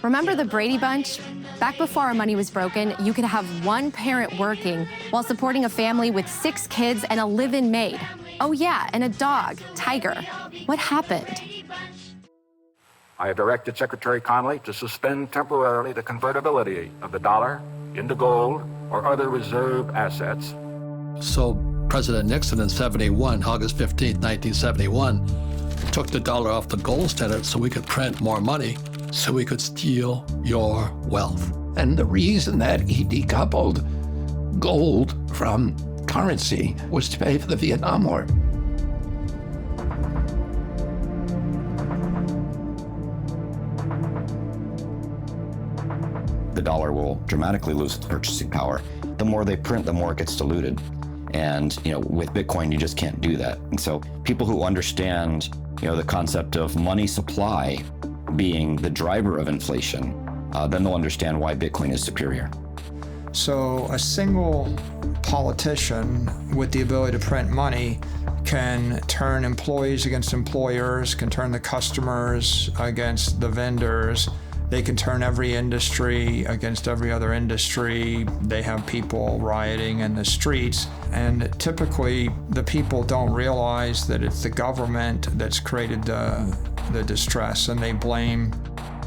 Remember the Brady Bunch? Back before our money was broken, you could have one parent working while supporting a family with 6 kids and a live-in maid. Oh yeah, and a dog, Tiger. What happened? I have directed Secretary Connally to suspend temporarily the convertibility of the dollar into gold or other reserve assets. So President Nixon in August 15, 1971, took the dollar off the gold standard so we could print more money, so we could steal your wealth. And the reason that he decoupled gold from currency was to pay for the Vietnam War. The dollar will dramatically lose its purchasing power. The more they print, the more it gets diluted. And with Bitcoin, you just can't do that. And so people who understand the concept of money supply being the driver of inflation, then they'll understand why Bitcoin is superior. So a single politician with the ability to print money can turn employees against employers, can turn the customers against the vendors. They can turn every industry against every other industry. They have people rioting in the streets. And typically, the people don't realize that it's the government that's created the distress, and they blame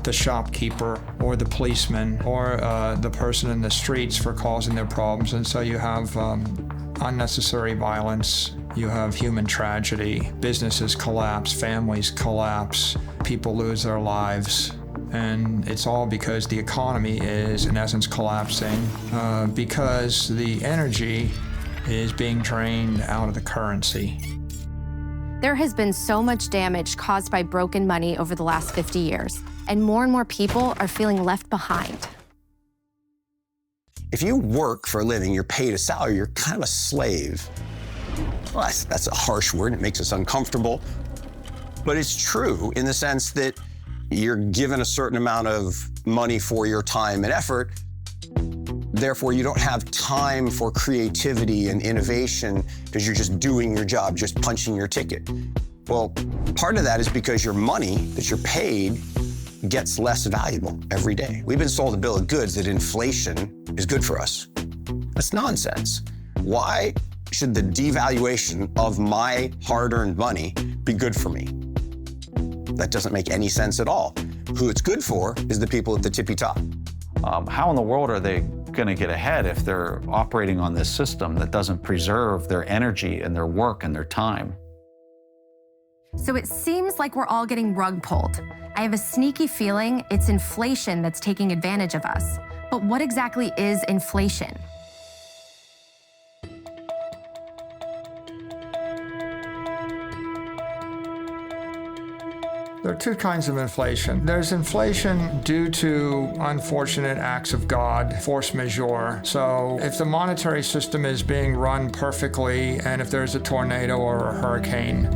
the shopkeeper or the policeman or the person in the streets for causing their problems. And so you have unnecessary violence. You have human tragedy. Businesses collapse, families collapse, people lose their lives. And it's all because the economy is, in essence, collapsing because the energy is being drained out of the currency. There has been so much damage caused by broken money over the last 50 years, and more people are feeling left behind. If you work for a living, you're paid a salary, you're kind of a slave. Well, that's a harsh word, it makes us uncomfortable. But it's true in the sense that you're given a certain amount of money for your time and effort. Therefore, you don't have time for creativity and innovation because you're just doing your job, just punching your ticket. Well, part of that is because your money that you're paid gets less valuable every day. We've been sold a bill of goods that inflation is good for us. That's nonsense. Why should the devaluation of my hard-earned money be good for me? That doesn't make any sense at all. Who it's good for is the people at the tippy top. How in the world are they going to get ahead if they're operating on this system that doesn't preserve their energy and their work and their time? So it seems like we're all getting rug pulled. I have a sneaky feeling it's inflation that's taking advantage of us. But what exactly is inflation? There are 2 kinds of inflation. There's inflation due to unfortunate acts of God, force majeure. So if the monetary system is being run perfectly, and if there's a tornado or a hurricane,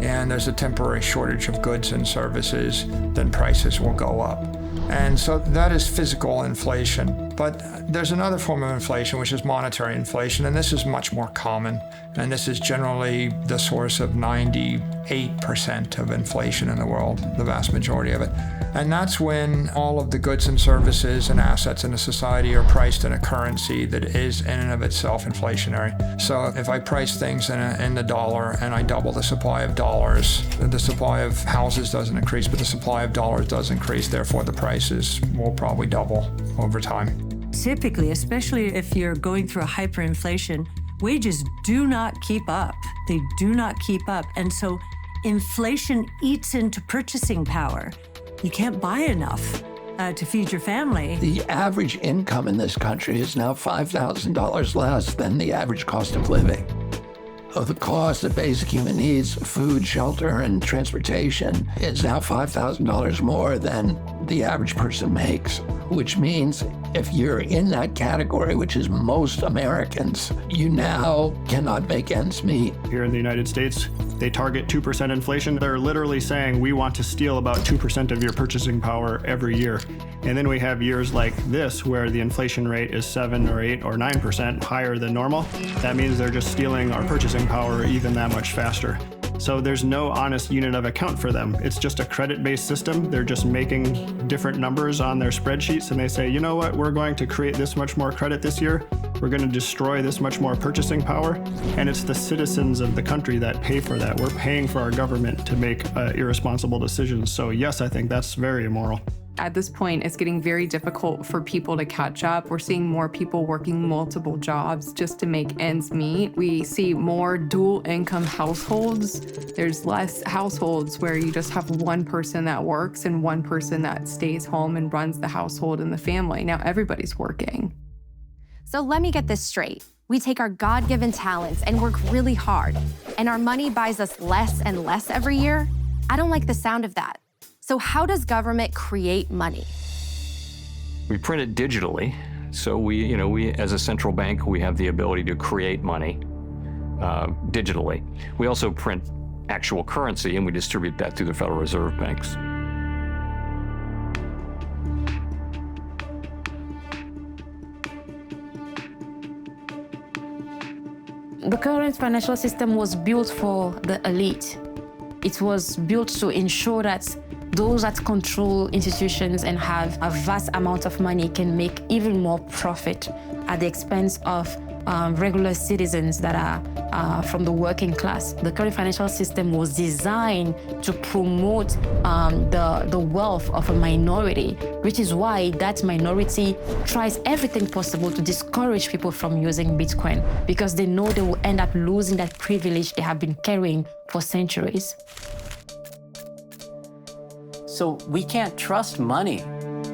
and there's a temporary shortage of goods and services, then prices will go up. And so that is physical inflation. But there's another form of inflation, which is monetary inflation, and this is much more common. And this is generally the source of 98% of inflation in the world, the vast majority of it. And that's when all of the goods and services and assets in a society are priced in a currency that is in and of itself inflationary. So if I price things in the dollar and I double the supply of dollars, the supply of houses doesn't increase, but the supply of dollars does increase, therefore the prices will probably double over time. Typically, especially if you're going through a hyperinflation, wages do not keep up. They do not keep up. And so inflation eats into purchasing power. You can't buy enough to feed your family. The average income in this country is now $5,000 less than the average cost of living. The cost of basic human needs, food, shelter, and transportation is now $5,000 more than the average person makes, which means if you're in that category, which is most Americans, you now cannot make ends meet. Here in the United States, they target 2% inflation. They're literally saying we want to steal about 2% of your purchasing power every year. And then we have years like this where the inflation rate is 7 or 8 or 9% higher than normal. That means they're just stealing our purchasing power even that much faster. So there's no honest unit of account for them. It's just a credit-based system. They're just making different numbers on their spreadsheets, and they say, you know what, we're going to create this much more credit this year. We're going to destroy this much more purchasing power. And it's the citizens of the country that pay for that. We're paying for our government to make irresponsible decisions. So yes, I think that's very immoral. At this point, it's getting very difficult for people to catch up. We're seeing more people working multiple jobs just to make ends meet. We see more dual income households. There's less households where you just have one person that works and one person that stays home and runs the household and the family. Now everybody's working. So let me get this straight. We take our God-given talents and work really hard, and our money buys us less and less every year? I don't like the sound of that. So how does government create money? We print it digitally. So we as a central bank, we have the ability to create money digitally. We also print actual currency, and we distribute that through the Federal Reserve banks. The current financial system was built for the elite. It was built to ensure that those that control institutions and have a vast amount of money can make even more profit at the expense of regular citizens that are from the working class. The current financial system was designed to promote the wealth of a minority, which is why that minority tries everything possible to discourage people from using Bitcoin, because they know they will end up losing that privilege they have been carrying for centuries. So we can't trust money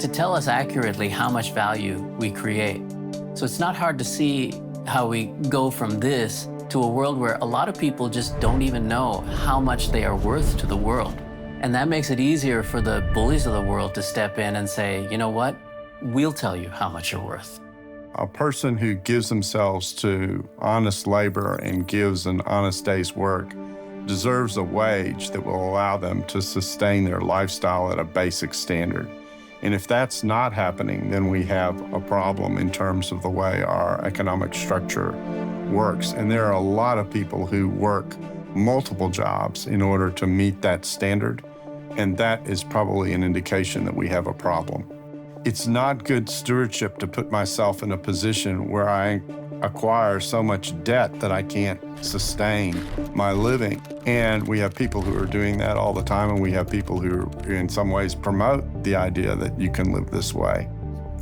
to tell us accurately how much value we create. So it's not hard to see how we go from this to a world where a lot of people just don't even know how much they are worth to the world. And that makes it easier for the bullies of the world to step in and say, you know what, we'll tell you how much you're worth. A person who gives themselves to honest labor and gives an honest day's work deserves a wage that will allow them to sustain their lifestyle at a basic standard. And if that's not happening, then we have a problem in terms of the way our economic structure works. And there are a lot of people who work multiple jobs in order to meet that standard. And that is probably an indication that we have a problem. It's not good stewardship to put myself in a position where I acquire so much debt that I can't sustain my living. And we have people who are doing that all the time, and we have people who in some ways promote the idea that you can live this way.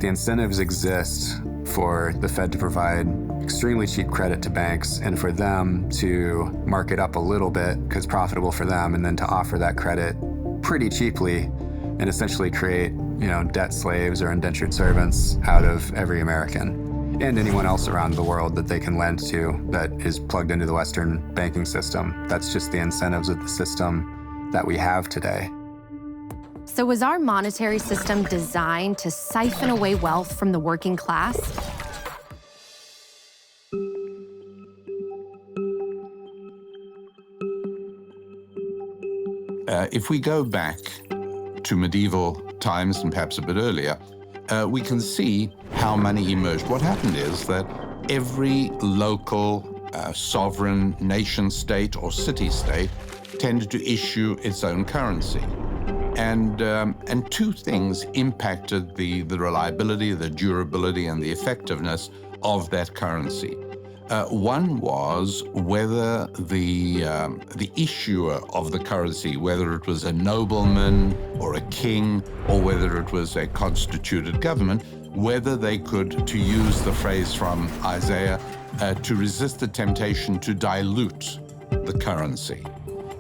The incentives exist for the Fed to provide extremely cheap credit to banks and for them to mark it up a little bit because it's profitable for them, and then to offer that credit pretty cheaply and essentially create, debt slaves or indentured servants out of every American and anyone else around the world that they can lend to that is plugged into the Western banking system. That's just the incentives of the system that we have today. So was our monetary system designed to siphon away wealth from the working class? If we go back to medieval times and perhaps a bit earlier, we can see how money emerged. What happened is that every local sovereign nation state or city-state tended to issue its own currency. And two things impacted the reliability, the durability, and the effectiveness of that currency. One was whether the issuer of the currency, whether it was a nobleman or a king, or whether it was a constituted government, whether they could, to use the phrase from Isaiah, to resist the temptation to dilute the currency.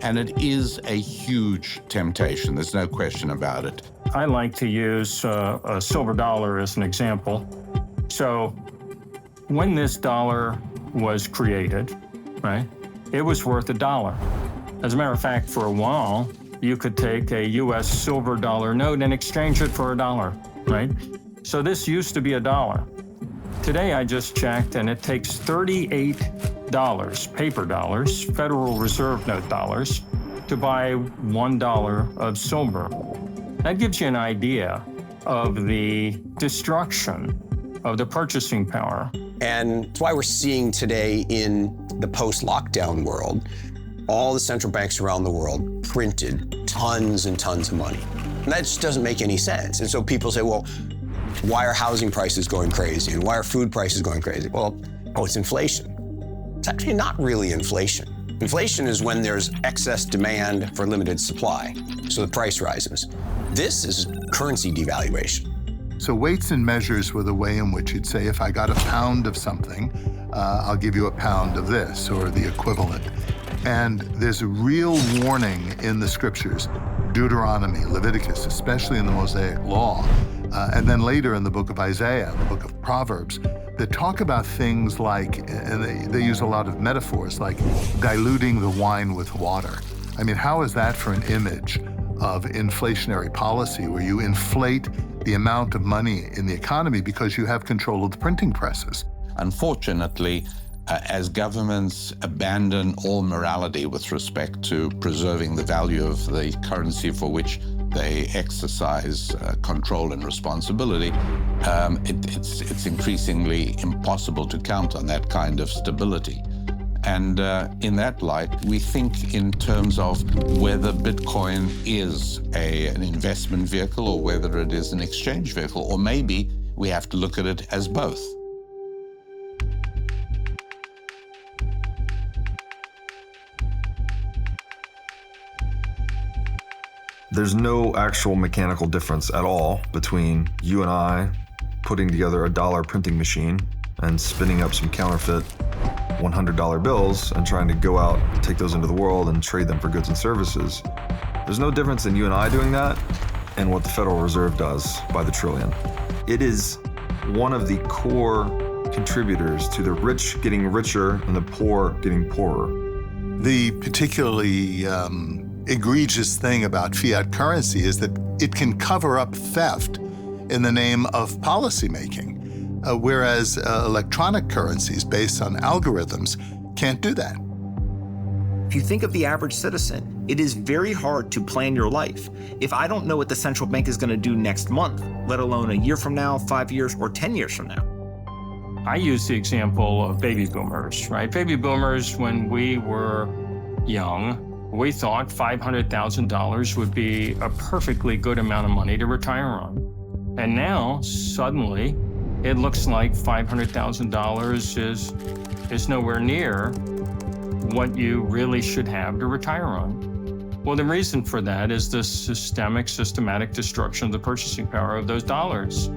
And it is a huge temptation. There's no question about it. I like to use a silver dollar as an example. So when this dollar was created, right, it was worth $1. As a matter of fact, for a while, you could take a U.S. silver dollar note and exchange it for $1, right? So this used to be $1. Today, I just checked, and it takes $38, paper dollars, Federal Reserve note dollars, to buy $1 of silver. That gives you an idea of the destruction of the purchasing power. And that's why we're seeing today in the post-lockdown world all the central banks around the world printed tons and tons of money. And that just doesn't make any sense. And so people say, well, why are housing prices going crazy? And why are food prices going crazy? Well, it's inflation. It's actually not really inflation. Inflation is when there's excess demand for limited supply, so the price rises. This is currency devaluation. So weights and measures were the way in which you'd say, if I got a pound of something, I'll give you a pound of this, or the equivalent. And there's a real warning in the scriptures, Deuteronomy, Leviticus, especially in the Mosaic Law, and then later in the book of Isaiah, the book of Proverbs, that talk about things like, and they use a lot of metaphors, like diluting the wine with water. I mean, how is that for an image of inflationary policy, where you inflate the amount of money in the economy because you have control of the printing presses? Unfortunately, as governments abandon all morality with respect to preserving the value of the currency for which they exercise control and responsibility, it's increasingly impossible to count on that kind of stability. And in that light, we think in terms of whether Bitcoin is an investment vehicle or whether it is an exchange vehicle, or maybe we have to look at it as both. There's no actual mechanical difference at all between you and I putting together a dollar printing machine and spinning up some counterfeit $100 bills and trying to go out, take those into the world and trade them for goods and services. There's no difference in you and I doing that and what the Federal Reserve does by the trillion. It is one of the core contributors to the rich getting richer and the poor getting poorer. The particularly egregious thing about fiat currency is that it can cover up theft in the name of policymaking, whereas electronic currencies based on algorithms can't do that. If you think of the average citizen, it is very hard to plan your life if I don't know what the central bank is going to do next month, let alone a year from now, 5 years, or 10 years from now. I use the example of baby boomers, right? Baby boomers, when we were young, we thought $500,000 would be a perfectly good amount of money to retire on. And now, suddenly, it looks like $500,000 is nowhere near what you really should have to retire on. Well, the reason for that is the systematic destruction of the purchasing power of those dollars.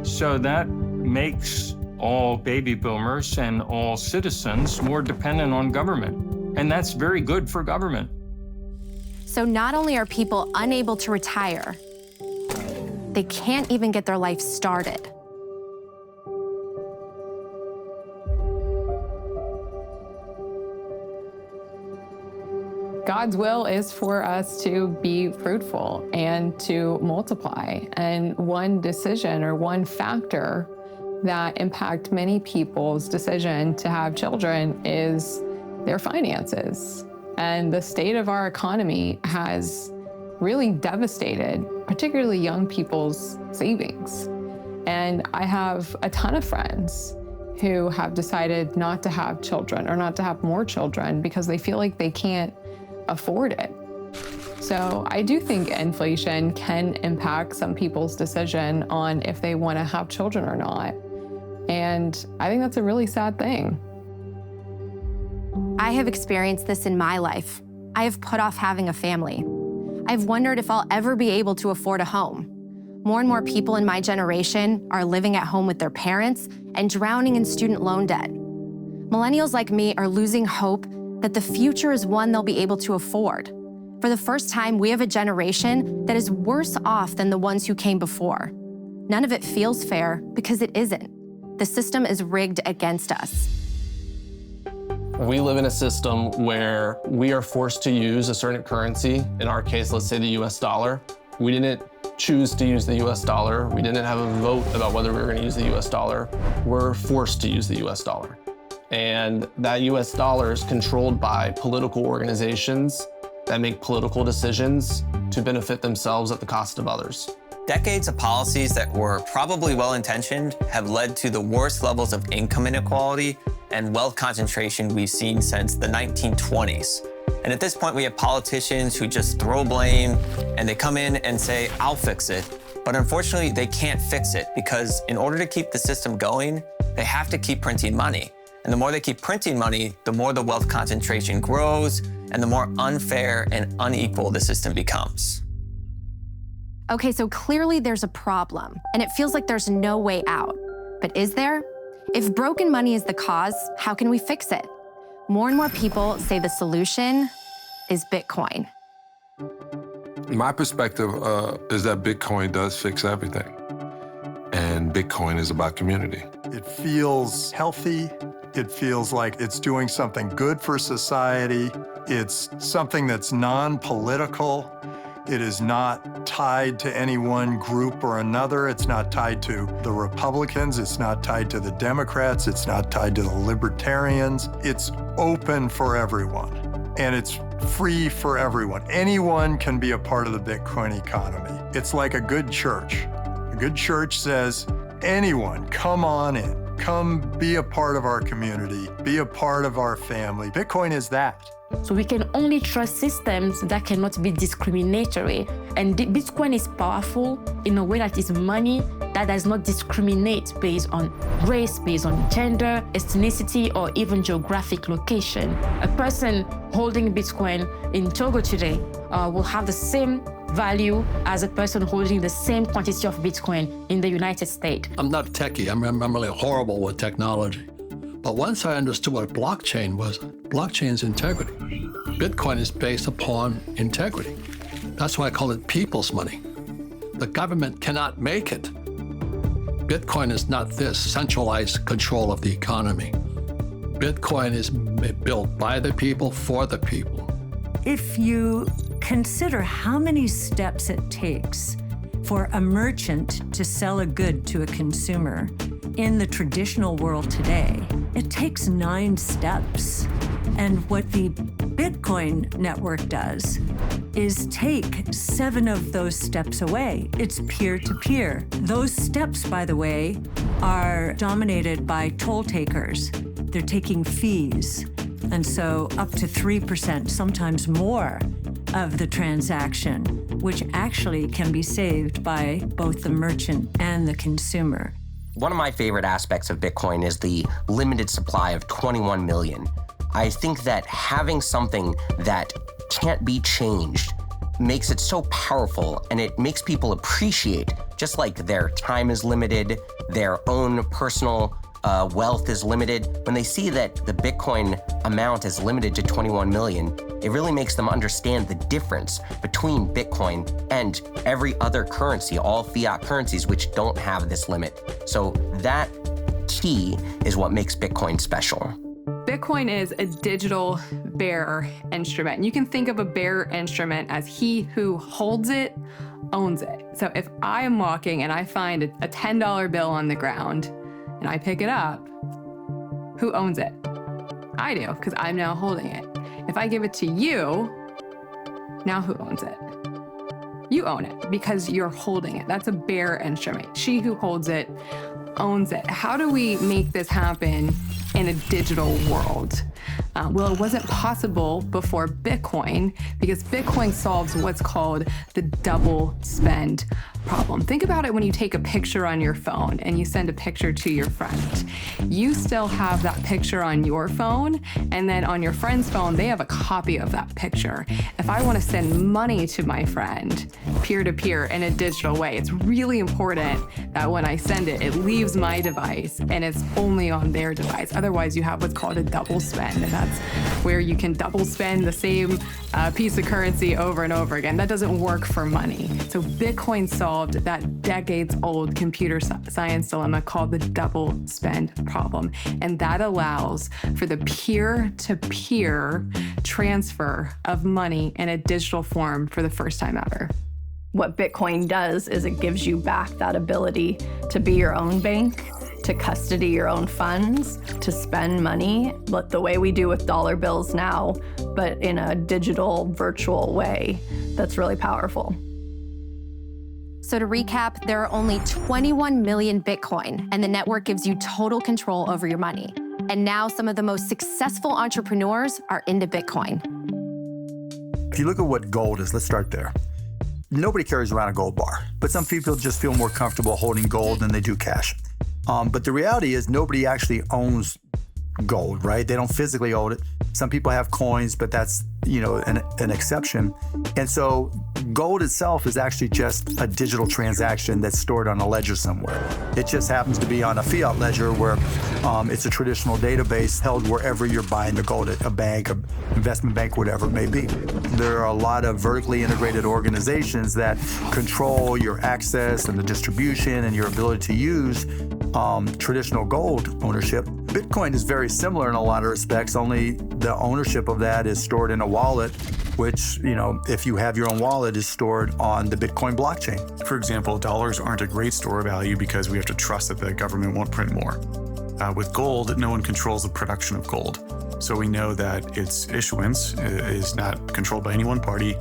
So that makes all baby boomers and all citizens more dependent on government. And that's very good for government. So not only are people unable to retire, they can't even get their life started. God's will is for us to be fruitful and to multiply. And one decision or one factor that impact many people's decision to have children is their finances. And the state of our economy has really devastated, particularly young people's savings. And I have a ton of friends who have decided not to have children or not to have more children because they feel like they can't afford it. So I do think inflation can impact some people's decision on if they want to have children or not. And I think that's a really sad thing. I have experienced this in my life. I have put off having a family. I've wondered if I'll ever be able to afford a home. More and more people in my generation are living at home with their parents and drowning in student loan debt. Millennials like me are losing hope that the future is one they'll be able to afford. For the first time, we have a generation that is worse off than the ones who came before. None of it feels fair because it isn't. The system is rigged against us. We live in a system where we are forced to use a certain currency. In our case, let's say the US dollar. We didn't choose to use the US dollar. We didn't have a vote about whether we were going to use the US dollar. We're forced to use the US dollar. And that US dollar is controlled by political organizations that make political decisions to benefit themselves at the cost of others. Decades of policies that were probably well-intentioned have led to the worst levels of income inequality and wealth concentration we've seen since the 1920s. And at this point, we have politicians who just throw blame and they come in and say, I'll fix it. But unfortunately, they can't fix it because in order to keep the system going, they have to keep printing money. And the more they keep printing money, the more the wealth concentration grows and the more unfair and unequal the system becomes. Okay, so clearly there's a problem, and it feels like there's no way out. But is there? If broken money is the cause, how can we fix it? More and more people say the solution is Bitcoin. My perspective is that Bitcoin does fix everything. And Bitcoin is about community. It feels healthy. It feels like it's doing something good for society. It's something that's non-political. It is not tied to any one group or another. It's not tied to the Republicans. It's not tied to the Democrats. It's not tied to the Libertarians. It's open for everyone, and it's free for everyone. Anyone can be a part of the Bitcoin economy. It's like a good church. A good church says, anyone, come on in. Come be a part of our community. Be a part of our family. Bitcoin is that. So we can only trust systems that cannot be discriminatory. And Bitcoin is powerful in a way that is money that does not discriminate based on race, based on gender, ethnicity, or even geographic location. A person holding Bitcoin in Togo today will have the same value as a person holding the same quantity of Bitcoin in the United States. I'm not techie. I'm really horrible with technology. But once I understood what blockchain was, blockchain is integrity. Bitcoin is based upon integrity. That's why I call it people's money. The government cannot make it. Bitcoin is not this centralized control of the economy. Bitcoin is built by the people, for the people. If you consider how many steps it takes for a merchant to sell a good to a consumer in the traditional world today, it takes 9 steps. And what the Bitcoin network does is take 7 of those steps away. It's peer-to-peer. Those steps, by the way, are dominated by toll takers. They're taking fees. And so up to 3%, sometimes more, of the transaction, which actually can be saved by both the merchant and the consumer. One of my favorite aspects of Bitcoin is the limited supply of 21 million. I think that having something that can't be changed makes it so powerful, and it makes people appreciate, just like their time is limited, their own personal wealth is limited. When they see that the Bitcoin amount is limited to 21 million, it really makes them understand the difference between Bitcoin and every other currency, all fiat currencies which don't have this limit. So that key is what makes Bitcoin special. Bitcoin is a digital bearer instrument. You can think of a bearer instrument as he who holds it, owns it. So if I am walking and I find a $10 bill on the ground and I pick it up, who owns it? I do, because I'm now holding it. If I give it to you, now who owns it? You own it because you're holding it. That's a bearer instrument. She who holds it owns it. How do we make this happen in a digital world? Well, it wasn't possible before Bitcoin because Bitcoin solves what's called the double spend problem. Think about it when you take a picture on your phone and you send a picture to your friend. You still have that picture on your phone, and then on your friend's phone, they have a copy of that picture. If I want to send money to my friend peer-to-peer in a digital way, it's really important that when I send it, it leaves my device and it's only on their device. Otherwise, you have what's called a double spend, and that's where you can double spend the same piece of currency over and over again. That doesn't work for money. So Bitcoin solved that decades-old computer science dilemma called the double spend problem. And that allows for the peer-to-peer transfer of money in a digital form for the first time ever. What Bitcoin does is it gives you back that ability to be your own bank, to custody your own funds, to spend money, but the way we do with dollar bills now, but in a digital, virtual way that's really powerful. So to recap, there are only 21 million Bitcoin, and the network gives you total control over your money. And now some of the most successful entrepreneurs are into Bitcoin. If you look at what gold is, let's start there. Nobody carries around a gold bar, but some people just feel more comfortable holding gold than they do cash. But the reality is nobody actually owns gold, right? They don't physically own it. Some people have coins, but that's, an exception. And so gold itself is actually just a digital transaction that's stored on a ledger somewhere. It just happens to be on a fiat ledger where it's a traditional database held wherever you're buying the gold at a bank, an investment bank, whatever it may be. There are a lot of vertically integrated organizations that control your access and the distribution and your ability to use traditional gold ownership. Bitcoin is very similar in a lot of respects, only the ownership of that is stored in a wallet, which, if you have your own wallet, is stored on the Bitcoin blockchain. For example, dollars aren't a great store of value because we have to trust that the government won't print more. With gold, no one controls the production of gold. So we know that its issuance is not controlled by any one party,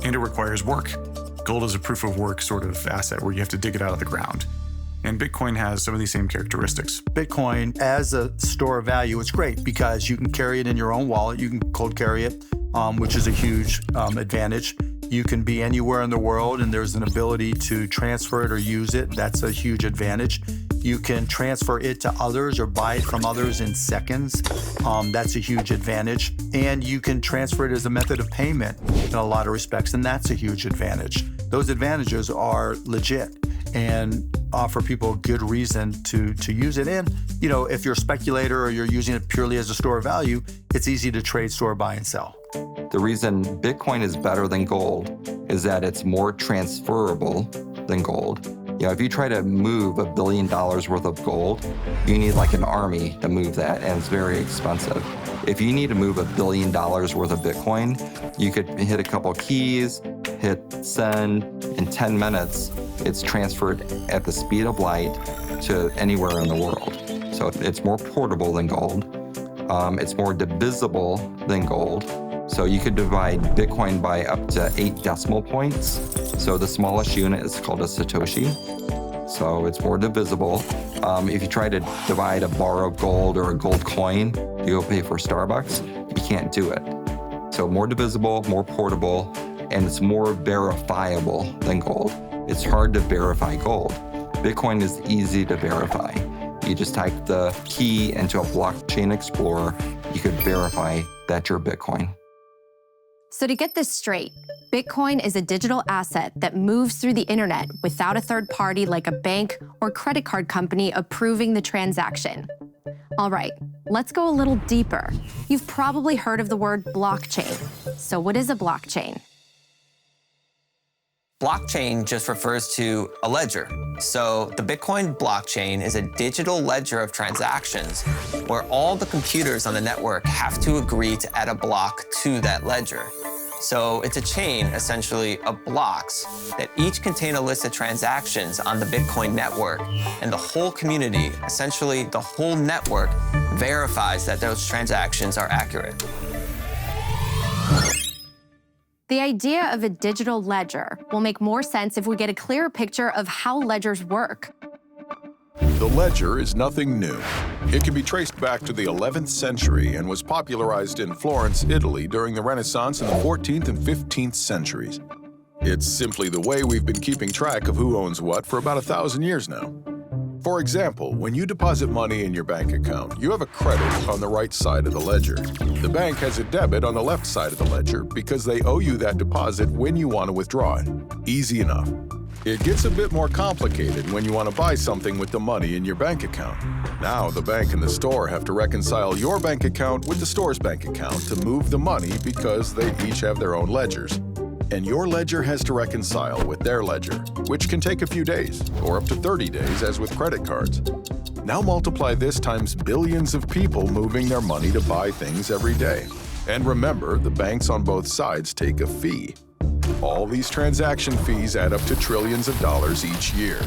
and it requires work. Gold is a proof of work sort of asset where you have to dig it out of the ground. And Bitcoin has some of these same characteristics. Bitcoin, as a store of value, it's great because you can carry it in your own wallet. You can cold carry it, which is a huge advantage. You can be anywhere in the world and there's an ability to transfer it or use it. That's a huge advantage. You can transfer it to others or buy it from others in seconds. That's a huge advantage. And you can transfer it as a method of payment in a lot of respects, and that's a huge advantage. Those advantages are legit and offer people a good reason to use it. And, if you're a speculator or you're using it purely as a store of value, it's easy to trade, store, buy, and sell. The reason Bitcoin is better than gold is that it's more transferable than gold. If you try to move $1 billion worth of gold, you need like an army to move that, and it's very expensive. If you need to move $1 billion worth of Bitcoin, you could hit a couple keys, hit send. In 10 minutes, it's transferred at the speed of light to anywhere in the world. So it's more portable than gold. It's more divisible than gold. So you could divide Bitcoin by up to 8 decimal points. So the smallest unit is called a Satoshi. So it's more divisible. If you try to divide a bar of gold or a gold coin, you go pay for Starbucks, you can't do it. So more divisible, more portable, and it's more verifiable than gold. It's hard to verify gold. Bitcoin is easy to verify. You just type the key into a blockchain explorer, you could verify that you're Bitcoin. So to get this straight, Bitcoin is a digital asset that moves through the internet without a third party like a bank or credit card company approving the transaction. All right, let's go a little deeper. You've probably heard of the word blockchain. So what is a blockchain? Blockchain just refers to a ledger. So the Bitcoin blockchain is a digital ledger of transactions where all the computers on the network have to agree to add a block to that ledger. So it's a chain, essentially, of blocks that each contain a list of transactions on the Bitcoin network, and the whole community, essentially the whole network, verifies that those transactions are accurate. The idea of a digital ledger will make more sense if we get a clearer picture of how ledgers work. The ledger is nothing new. It can be traced back to the 11th century and was popularized in Florence, Italy during the Renaissance in the 14th and 15th centuries. It's simply the way we've been keeping track of who owns what for about 1,000 years now. For example, when you deposit money in your bank account, you have a credit on the right side of the ledger. The bank has a debit on the left side of the ledger because they owe you that deposit when you want to withdraw it. Easy enough. It gets a bit more complicated when you want to buy something with the money in your bank account. Now the bank and the store have to reconcile your bank account with the store's bank account to move the money because they each have their own ledgers. And your ledger has to reconcile with their ledger, which can take a few days, or up to 30 days as with credit cards. Now multiply this times billions of people moving their money to buy things every day. And remember, the banks on both sides take a fee. All these transaction fees add up to trillions of dollars each year.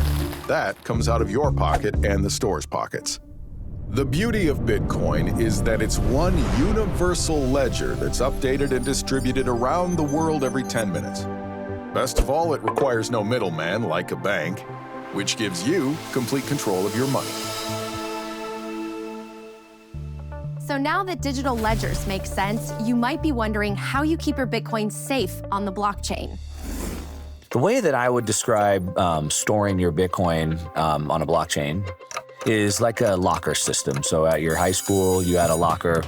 That comes out of your pocket and the store's pockets. The beauty of Bitcoin is that it's one universal ledger that's updated and distributed around the world every 10 minutes. Best of all, it requires no middleman like a bank, which gives you complete control of your money. So now that digital ledgers make sense, you might be wondering how you keep your Bitcoin safe on the blockchain. The way that I would describe storing your Bitcoin on a blockchain is like a locker system. So at your high school, you had a locker,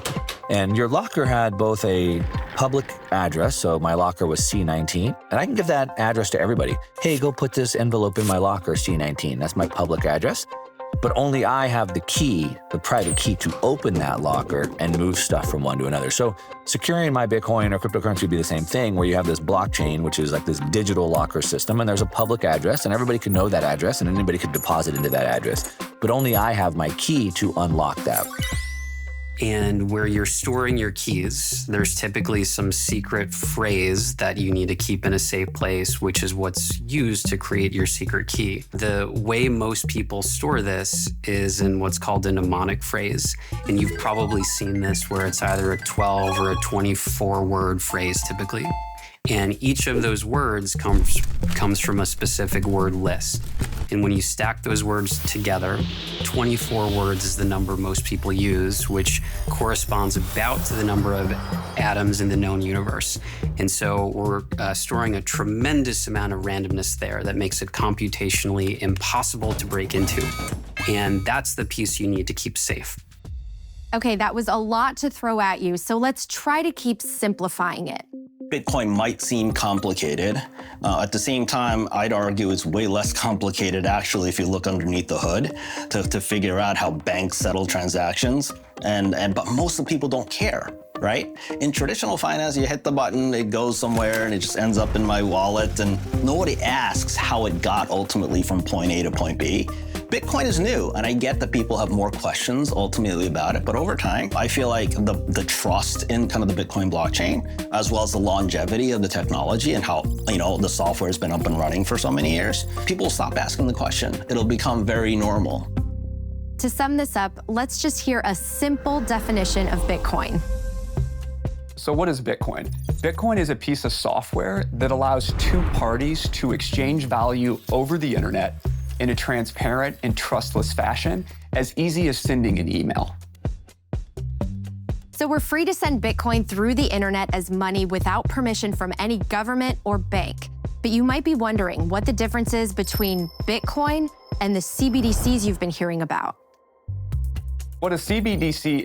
and your locker had both a public address, so my locker was C19, and I can give that address to everybody. Hey, go put this envelope in my locker, C19. That's my public address. But only I have the key, the private key, to open that locker and move stuff from one to another. So securing my Bitcoin or cryptocurrency would be the same thing, where you have this blockchain, which is like this digital locker system, and there's a public address, and everybody can know that address, and anybody could deposit into that address. But only I have my key to unlock that. And where you're storing your keys, there's typically some secret phrase that you need to keep in a safe place, which is what's used to create your secret key. The way most people store this is in what's called a mnemonic phrase. And you've probably seen this where it's either a 12 or a 24-word phrase typically. And each of those words comes from a specific word list. And when you stack those words together, 24 words is the number most people use, which corresponds about to the number of atoms in the known universe. And so we're storing a tremendous amount of randomness there that makes it computationally impossible to break into. And that's the piece you need to keep safe. Okay, that was a lot to throw at you, so let's try to keep simplifying it. Bitcoin might seem complicated. At the same time, I'd argue it's way less complicated actually if you look underneath the hood to figure out how banks settle transactions. But most of the people don't care, right? In traditional finance, you hit the button, it goes somewhere, and it just ends up in my wallet, and nobody asks how it got ultimately from point A to point B. Bitcoin is new, and I get that people have more questions ultimately about it, but over time, I feel like the trust in kind of the Bitcoin blockchain, as well as the longevity of the technology and how, the software has been up and running for so many years, people will stop asking the question. It'll become very normal. To sum this up, let's just hear a simple definition of Bitcoin. So what is Bitcoin? Bitcoin is a piece of software that allows two parties to exchange value over the internet in a transparent and trustless fashion, as easy as sending an email. So we're free to send Bitcoin through the internet as money without permission from any government or bank. But you might be wondering what the difference is between Bitcoin and the CBDCs you've been hearing about. What a CBDC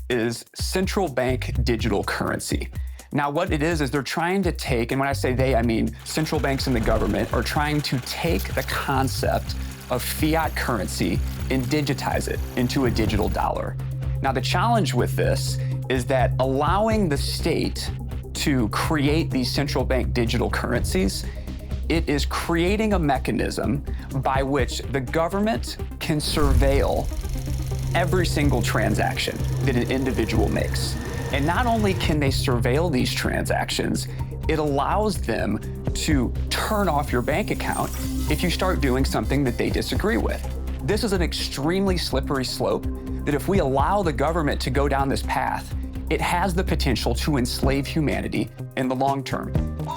is central bank digital currency. Now, what it is they're trying to take, and when I say they, I mean central banks and the government, are trying to take the concept of fiat currency and digitize it into a digital dollar. Now, the challenge with this is that allowing the state to create these central bank digital currencies, it is creating a mechanism by which the government can surveil every single transaction that an individual makes. And not only can they surveil these transactions, it allows them to turn off your bank account if you start doing something that they disagree with. This is an extremely slippery slope that if we allow the government to go down this path, it has the potential to enslave humanity in the long term.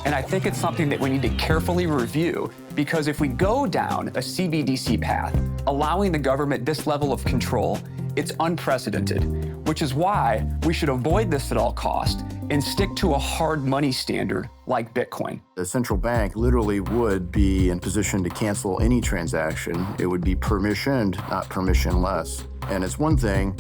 And I think it's something that we need to carefully review, because if we go down a CBDC path, allowing the government this level of control, it's unprecedented, which is why we should avoid this at all costs and stick to a hard money standard like Bitcoin. The central bank literally would be in position to cancel any transaction. It would be permissioned, not permissionless. And it's one thing,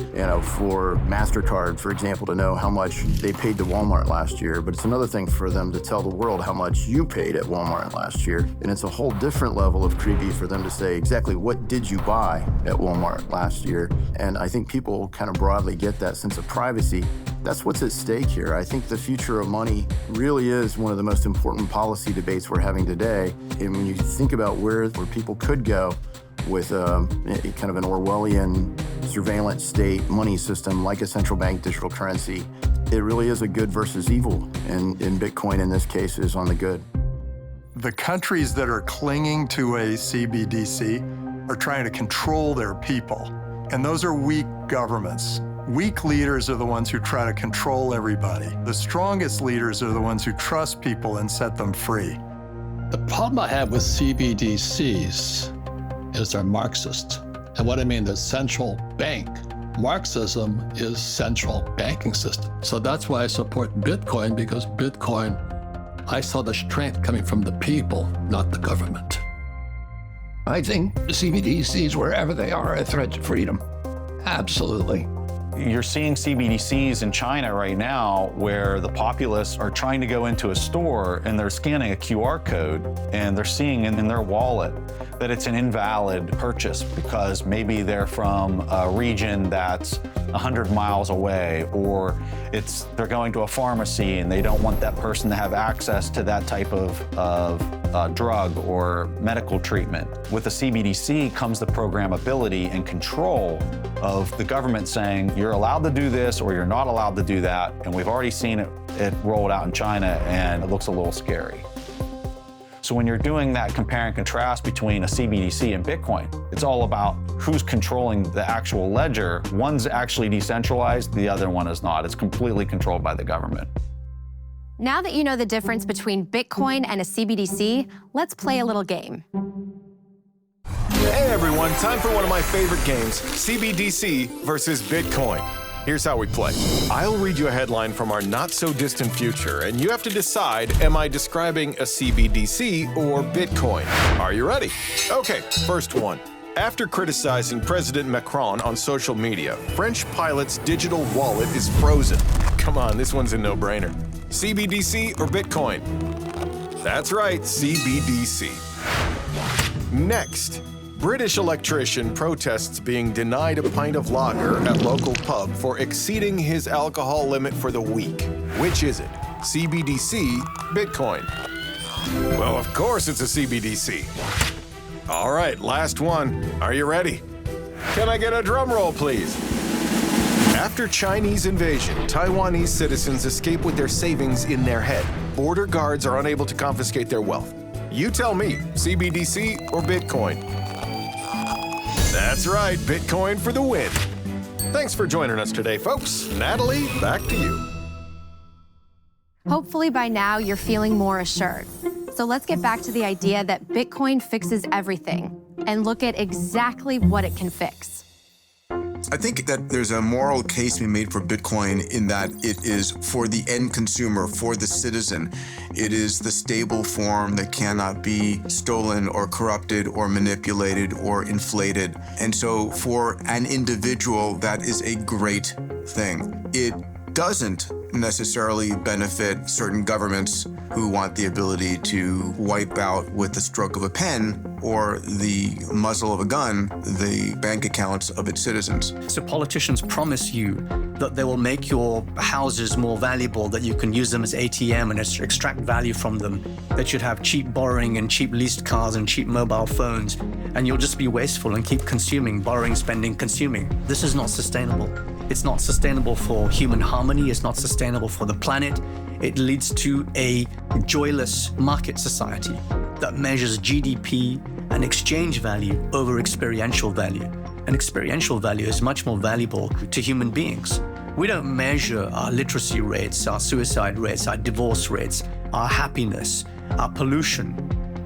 for MasterCard, for example, to know how much they paid to Walmart last year, but it's another thing for them to tell the world how much you paid at Walmart last year. And it's a whole different level of creepy for them to say exactly what did you buy at Walmart last year. And I think people kind of broadly get that sense of privacy. That's what's at stake here. I think the future of money really is one of the most important policy debates we're having today. And when you think about where people could go with kind of an Orwellian surveillance state money system like a central bank digital currency, it really is a good versus evil. And Bitcoin in this case is on the good. The countries that are clinging to a CBDC are trying to control their people. And those are weak governments. Weak leaders are the ones who try to control everybody. The strongest leaders are the ones who trust people and set them free. The problem I have with CBDCs is they're Marxist. And what I mean, the central bank Marxism is central banking system. So that's why I support Bitcoin, because Bitcoin, I saw the strength coming from the people, not the government. I think CBDCs, wherever they are a threat to freedom. Absolutely. You're seeing CBDCs in China right now where the populace are trying to go into a store and they're scanning a QR code and they're seeing in their wallet that it's an invalid purchase because maybe they're from a region that's 100 miles away, or they're going to a pharmacy and they don't want that person to have access to that type of drug or medical treatment. With the CBDC comes the programmability and control of the government saying you're allowed to do this or you're not allowed to do that. And we've already seen it rolled out in China, and it looks a little scary. So when you're doing that compare and contrast between a CBDC and Bitcoin, it's all about who's controlling the actual ledger. One's actually decentralized, the other one is not. It's completely controlled by the government. Now that you know the difference between Bitcoin and a CBDC, let's play a little game. Hey everyone, time for one of my favorite games, CBDC versus Bitcoin. Here's how we play. I'll read you a headline from our not-so-distant future, and you have to decide, am I describing a CBDC or Bitcoin? Are you ready? Okay, first one. After criticizing President Macron on social media, French pilot's digital wallet is frozen. Come on, this one's a no-brainer. CBDC or Bitcoin? That's right, CBDC. Next. British electrician protests being denied a pint of lager at local pub for exceeding his alcohol limit for the week. Which is it? CBDC, Bitcoin? Well, of course it's a CBDC. All right, last one. Are you ready? Can I get a drum roll, please? After Chinese invasion, Taiwanese citizens escape with their savings in their head. Border guards are unable to confiscate their wealth. You tell me, CBDC or Bitcoin? That's right, Bitcoin for the win. Thanks for joining us today, folks. Natalie, back to you. Hopefully by now you're feeling more assured. So let's get back to the idea that Bitcoin fixes everything and look at exactly what it can fix. I think that there's a moral case being made for Bitcoin in that it is for the end consumer, for the citizen. It is the stable form that cannot be stolen or corrupted or manipulated or inflated. And so for an individual, that is a great thing. It doesn't necessarily benefit certain governments who want the ability to wipe out with the stroke of a pen or the muzzle of a gun the bank accounts of its citizens. So politicians promise you that they will make your houses more valuable, that you can use them as ATM and extract value from them, that you'd have cheap borrowing and cheap leased cars and cheap mobile phones, and you'll just be wasteful and keep consuming, borrowing, spending, consuming. This is not sustainable. It's not sustainable for human harmony. It's not sustainable for the planet. It leads to a joyless market society that measures GDP and exchange value over experiential value. And experiential value is much more valuable to human beings. We don't measure our literacy rates, our suicide rates, our divorce rates, our happiness, our pollution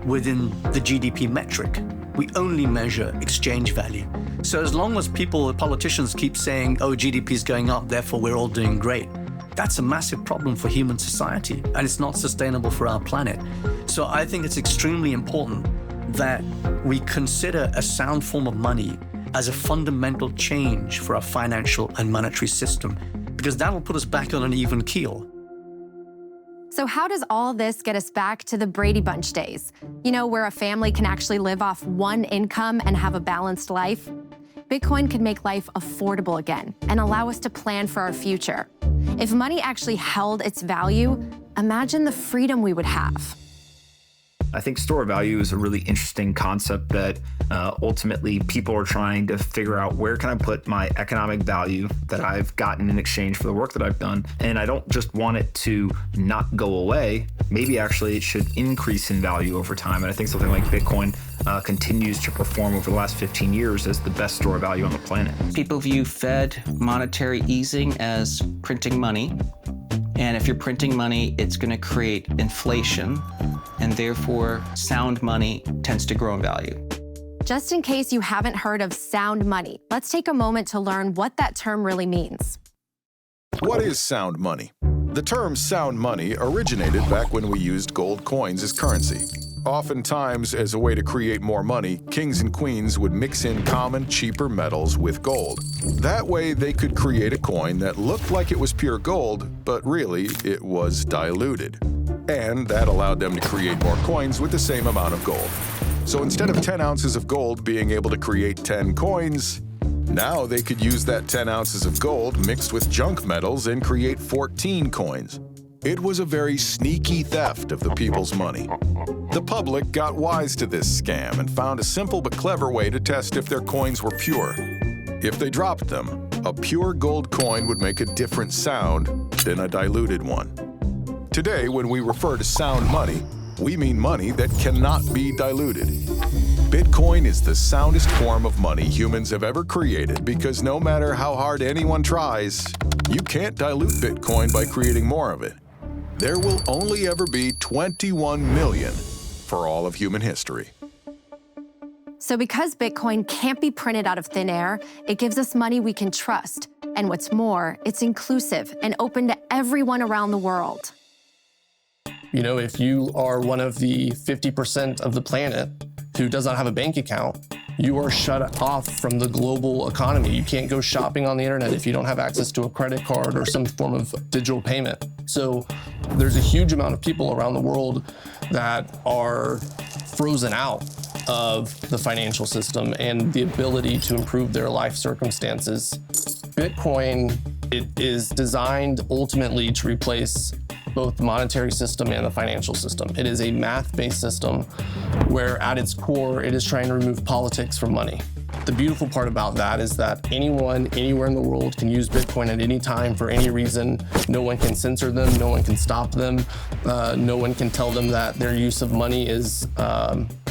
within the GDP metric. We only measure exchange value. So as long as politicians keep saying, oh, GDP is going up, therefore we're all doing great, that's a massive problem for human society, and it's not sustainable for our planet. So I think it's extremely important that we consider a sound form of money as a fundamental change for our financial and monetary system, because that will put us back on an even keel. So how does all this get us back to the Brady Bunch days? You know, where a family can actually live off one income and have a balanced life? Bitcoin could make life affordable again and allow us to plan for our future. If money actually held its value, imagine the freedom we would have. I think store of value is a really interesting concept that ultimately people are trying to figure out, where can I put my economic value that I've gotten in exchange for the work that I've done? And I don't just want it to not go away. Maybe actually it should increase in value over time. And I think something like Bitcoin continues to perform over the last 15 years as the best store of value on the planet. People view Fed monetary easing as printing money. And if you're printing money, it's going to create inflation, and therefore sound money tends to grow in value. Just in case you haven't heard of sound money, let's take a moment to learn what that term really means. What is sound money? The term sound money originated back when we used gold coins as currency. Oftentimes, as a way to create more money, kings and queens would mix in common, cheaper metals with gold. That way, they could create a coin that looked like it was pure gold, but really, it was diluted. And that allowed them to create more coins with the same amount of gold. So instead of 10 ounces of gold being able to create 10 coins, now they could use that 10 ounces of gold mixed with junk metals and create 14 coins. It was a very sneaky theft of the people's money. The public got wise to this scam and found a simple but clever way to test if their coins were pure. If they dropped them, a pure gold coin would make a different sound than a diluted one. Today, when we refer to sound money, we mean money that cannot be diluted. Bitcoin is the soundest form of money humans have ever created because no matter how hard anyone tries, you can't dilute Bitcoin by creating more of it. There will only ever be 21 million for all of human history. So because Bitcoin can't be printed out of thin air, it gives us money we can trust. And what's more, it's inclusive and open to everyone around the world. You know, if you are one of the 50% of the planet who does not have a bank account, you are shut off from the global economy. You can't go shopping on the internet if you don't have access to a credit card or some form of digital payment. So there's a huge amount of people around the world that are frozen out of the financial system and the ability to improve their life circumstances. Bitcoin, it is designed ultimately to replace both the monetary system and the financial system. It is a math-based system where at its core, it is trying to remove politics from money. The beautiful part about that is that anyone, anywhere in the world can use Bitcoin at any time for any reason. No one can censor them, no one can stop them, no one can tell them that their use of money is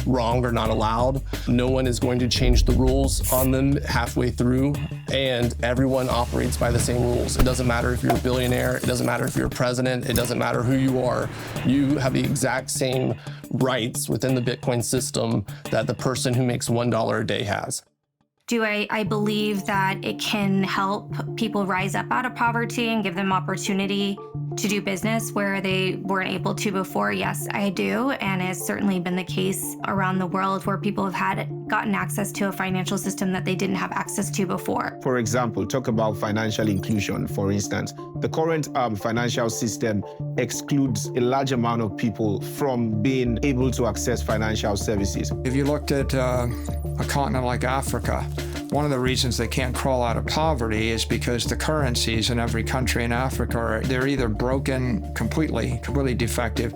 wrong or not allowed. No one is going to change the rules on them halfway through, and everyone operates by the same rules. It doesn't matter if you're a billionaire, it doesn't matter if you're a president, it doesn't matter who you are. You have the exact same rights within the Bitcoin system that the person who makes $1 a day has. Do I believe that it can help people rise up out of poverty and give them opportunity to do business where they weren't able to before? Yes, I do. And it's certainly been the case around the world where people have gotten access to a financial system that they didn't have access to before. For example, talk about financial inclusion, for instance. The current financial system excludes a large amount of people from being able to access financial services. If you looked at a continent like Africa, one of the reasons they can't crawl out of poverty is because the currencies in every country in Africa they're either broken completely defective,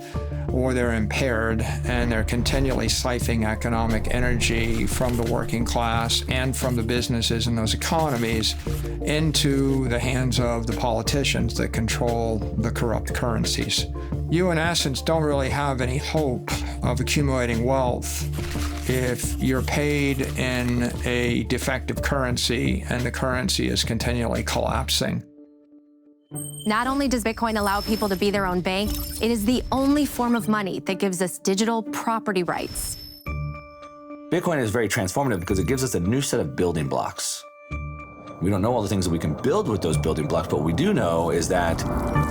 or they're impaired, and they're continually siphoning economic energy from the working class and from the businesses in those economies into the hands of the politicians that control the corrupt currencies. You, in essence, don't really have any hope of accumulating wealth if you're paid in a defective currency and the currency is continually collapsing. Not only does Bitcoin allow people to be their own bank, it is the only form of money that gives us digital property rights. Bitcoin is very transformative because it gives us a new set of building blocks. We don't know all the things that we can build with those building blocks, but what we do know is that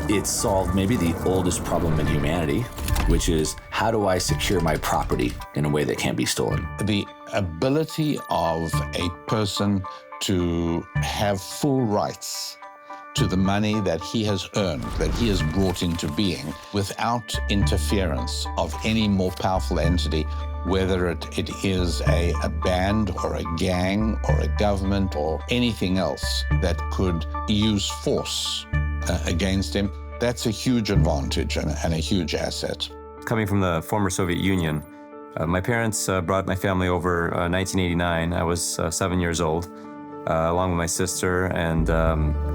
it's solved maybe the oldest problem in humanity, which is how do I secure my property in a way that can't be stolen? The ability of a person to have full rights to the money that he has earned, that he has brought into being, without interference of any more powerful entity, whether it is a band or a gang or a government or anything else that could use force against him. That's a huge advantage and a huge asset. Coming from the former Soviet Union, my parents brought my family over 1989. I was 7 years old. Along with my sister, and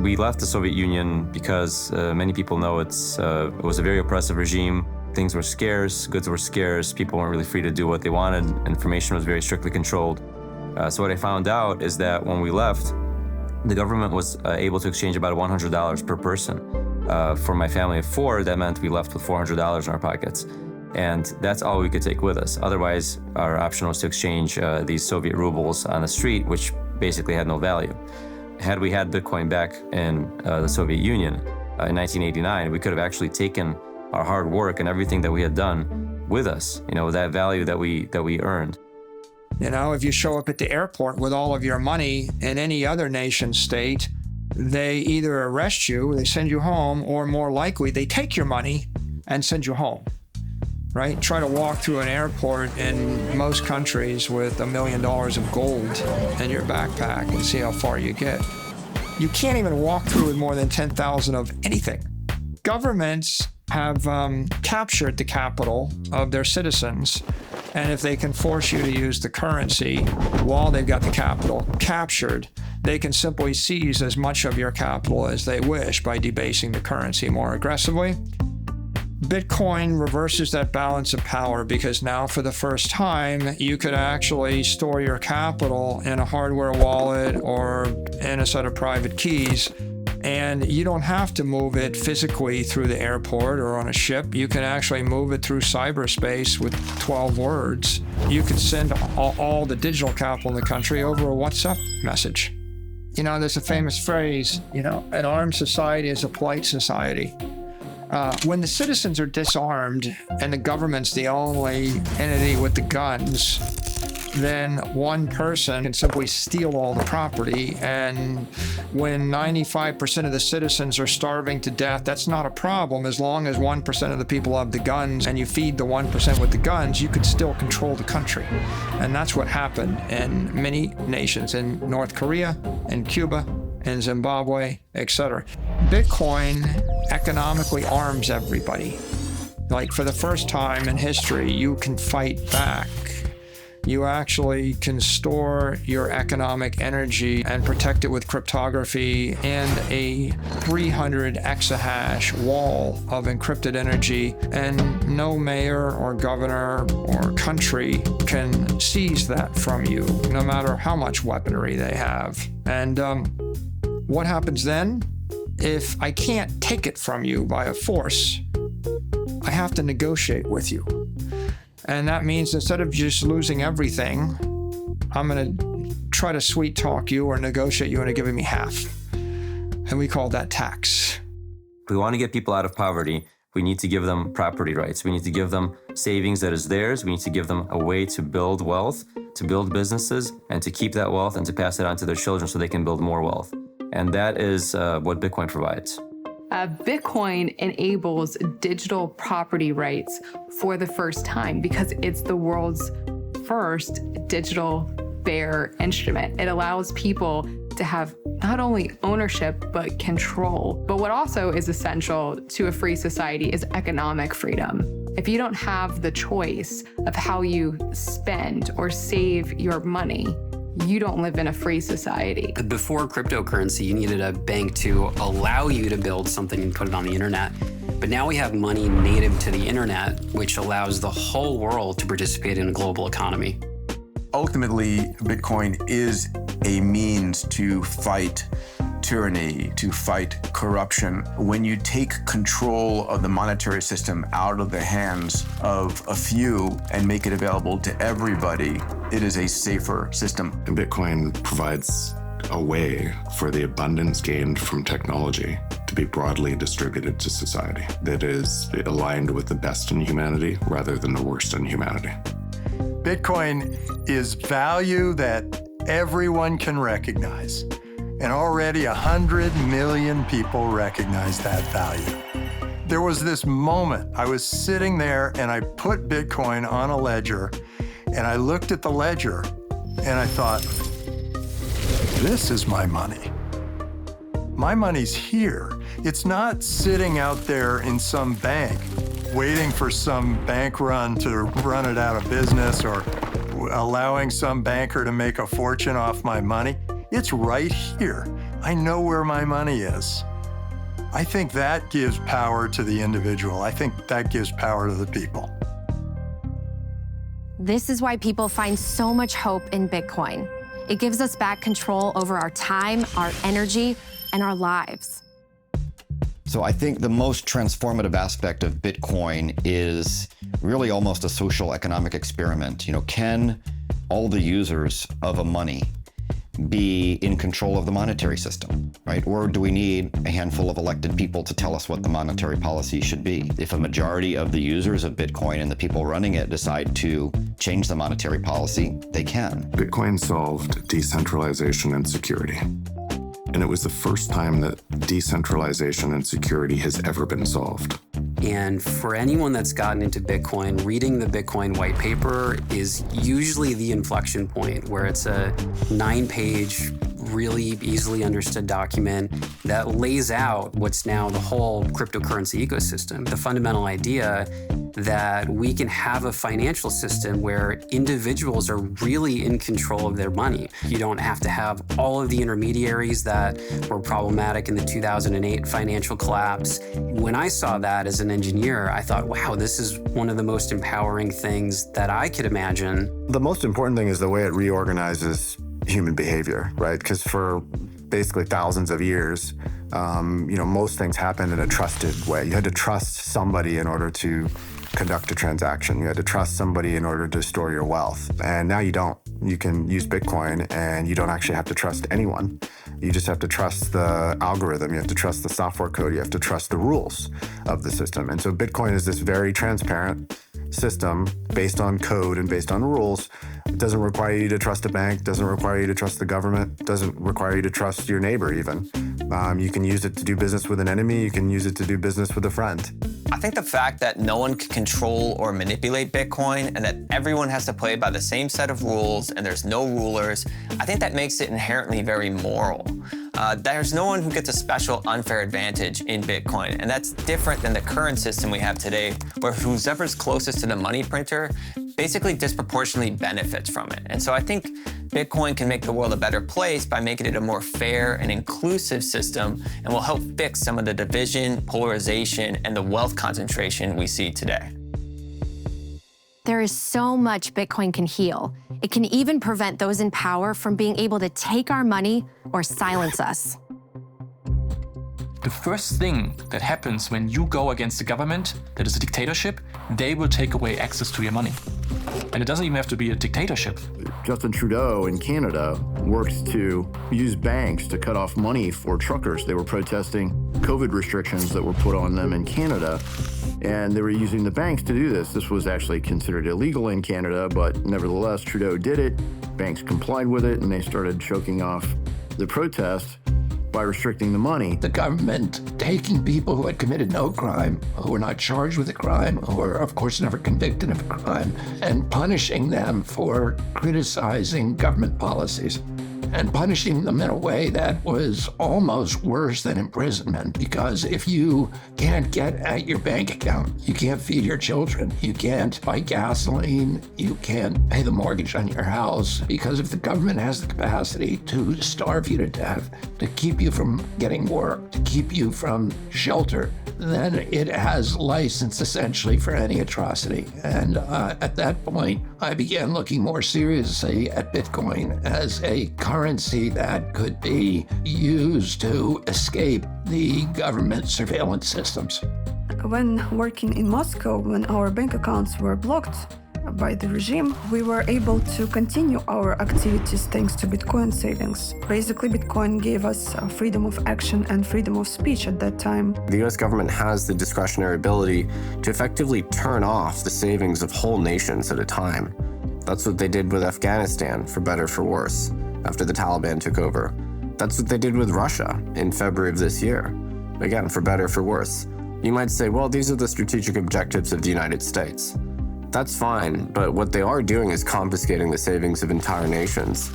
we left the Soviet Union because many people know it was a very oppressive regime. Things were scarce, goods were scarce, people weren't really free to do what they wanted, information was very strictly controlled. So what I found out is that when we left, the government was able to exchange about $100 per person. For my family of four, that meant we left with $400 in our pockets. And that's all we could take with us. Otherwise, our option was to exchange these Soviet rubles on the street, which basically had no value. Had we had Bitcoin back in the Soviet Union in 1989, we could have actually taken our hard work and everything that we had done with us, that value that we earned. If you show up at the airport with all of your money in any other nation state, they either arrest you, they send you home, or more likely, they take your money and send you home, right? Try to walk through an airport in most countries with $1 million of gold in your backpack and see how far you get. You can't even walk through with more than 10,000 of anything. Governments have captured the capital of their citizens, and if they can force you to use the currency while they've got the capital captured, they can simply seize as much of your capital as they wish by debasing the currency more aggressively. Bitcoin reverses that balance of power because now for the first time, you could actually store your capital in a hardware wallet or in a set of private keys. And you don't have to move it physically through the airport or on a ship. You can actually move it through cyberspace with 12 words. You can send all the digital capital in the country over a WhatsApp message. There's a famous phrase, an armed society is a polite society. When the citizens are disarmed and the government's the only entity with the guns, then one person can simply steal all the property. And when 95% of the citizens are starving to death, that's not a problem. As long as 1% of the people have the guns and you feed the 1% with the guns, you could still control the country. And that's what happened in many nations, in North Korea, in Cuba, in Zimbabwe, etc. Bitcoin economically arms everybody. Like for the first time in history, you can fight back. You actually can store your economic energy and protect it with cryptography and a 300 exahash wall of encrypted energy, and no mayor or governor or country can seize that from you, no matter how much weaponry they have. And what happens then? If I can't take it from you by a force, I have to negotiate with you. And that means instead of just losing everything, I'm going to try to sweet talk you or negotiate you into giving me half. And we call that tax. If we want to get people out of poverty, we need to give them property rights. We need to give them savings that is theirs. We need to give them a way to build wealth, to build businesses, and to keep that wealth and to pass it on to their children so they can build more wealth. And that is what Bitcoin provides. Bitcoin enables digital property rights for the first time because it's the world's first digital bearer instrument. It allows people to have not only ownership, but control. But what also is essential to a free society is economic freedom. If you don't have the choice of how you spend or save your money, you don't live in a free society. Before cryptocurrency, you needed a bank to allow you to build something and put it on the internet. But now we have money native to the internet, which allows the whole world to participate in a global economy. Ultimately, Bitcoin is a means to fight tyranny, to fight corruption. When you take control of the monetary system out of the hands of a few and make it available to everybody, it is a safer system. Bitcoin provides a way for the abundance gained from technology to be broadly distributed to society that is aligned with the best in humanity rather than the worst in humanity. Bitcoin is value that everyone can recognize. And already 100 million people recognize that value. There was this moment, I was sitting there and I put Bitcoin on a ledger and I looked at the ledger and I thought, this is my money. My money's here. It's not sitting out there in some bank waiting for some bank run to run it out of business or allowing some banker to make a fortune off my money. It's right here. I know where my money is. I think that gives power to the individual. I think that gives power to the people. This is why people find so much hope in Bitcoin. It gives us back control over our time, our energy, and our lives. So I think the most transformative aspect of Bitcoin is really almost a social economic experiment. Can all the users of a money be in control of the monetary system, right? Or do we need a handful of elected people to tell us what the monetary policy should be? If a majority of the users of Bitcoin and the people running it decide to change the monetary policy, they can. Bitcoin solved decentralization and security. And it was the first time that decentralization and security has ever been solved. And for anyone that's gotten into Bitcoin, reading the Bitcoin white paper is usually the inflection point where it's a 9-page, really easily understood document that lays out what's now the whole cryptocurrency ecosystem. The fundamental idea that we can have a financial system where individuals are really in control of their money. You don't have to have all of the intermediaries that were problematic in the 2008 financial collapse. When I saw that as an engineer, I thought, wow, this is one of the most empowering things that I could imagine. The most important thing is the way it reorganizes human behavior, right? Because for basically thousands of years, most things happened in a trusted way. You had to trust somebody in order to conduct a transaction. You had to trust somebody in order to store your wealth. And now you don't. You can use Bitcoin and you don't actually have to trust anyone. You just have to trust the algorithm. You have to trust the software code. You have to trust the rules of the system. And so Bitcoin is this very transparent system based on code and based on rules. It doesn't require you to trust a bank, doesn't require you to trust the government, doesn't require you to trust your neighbor even. You can use it to do business with an enemy, you can use it to do business with a friend. I think the fact that no one can control or manipulate Bitcoin and that everyone has to play by the same set of rules and there's no rulers, I think that makes it inherently very moral. There's no one who gets a special unfair advantage in Bitcoin, and that's different than the current system we have today, where whoever's closest to the money printer basically disproportionately benefits from it. And so I think Bitcoin can make the world a better place by making it a more fair and inclusive system, and will help fix some of the division, polarization, and the wealth concentration we see today. There is so much Bitcoin can heal. It can even prevent those in power from being able to take our money or silence us. The first thing that happens when you go against the government, that is a dictatorship, they will take away access to your money. And it doesn't even have to be a dictatorship. Justin Trudeau in Canada worked to use banks to cut off money for truckers. They were protesting COVID restrictions that were put on them in Canada, and they were using the banks to do this. This was actually considered illegal in Canada, but nevertheless, Trudeau did it. Banks complied with it, and they started choking off the protest by restricting the money. The government taking people who had committed no crime, who were not charged with a crime, who were, of course, never convicted of a crime, and punishing them for criticizing government policies. And punishing them in a way that was almost worse than imprisonment, because if you can't get at your bank account, you can't feed your children, you can't buy gasoline, you can't pay the mortgage on your house, because if the government has the capacity to starve you to death, to keep you from getting work, to keep you from shelter, then it has license essentially for any atrocity. And at that point, I began looking more seriously at Bitcoin as a currency that could be used to escape the government surveillance systems. When working in Moscow, when our bank accounts were blocked by the regime, we were able to continue our activities thanks to Bitcoin savings. Basically, Bitcoin gave us freedom of action and freedom of speech at that time. The US government has the discretionary ability to effectively turn off the savings of whole nations at a time. That's what they did with Afghanistan, for better or for worse, after the Taliban took over. That's what they did with Russia in February of this year. Again, for better or for worse. You might say, well, these are the strategic objectives of the United States. That's fine, but what they are doing is confiscating the savings of entire nations.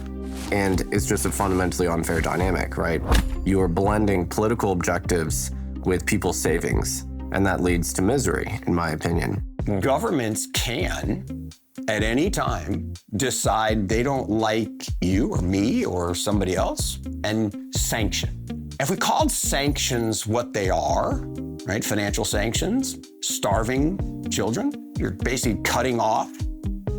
And it's just a fundamentally unfair dynamic, right? You are blending political objectives with people's savings, and that leads to misery, in my opinion. Governments can, at any time, decide they don't like you or me or somebody else and sanction. If we called sanctions what they are, right, financial sanctions, starving children, you're basically cutting off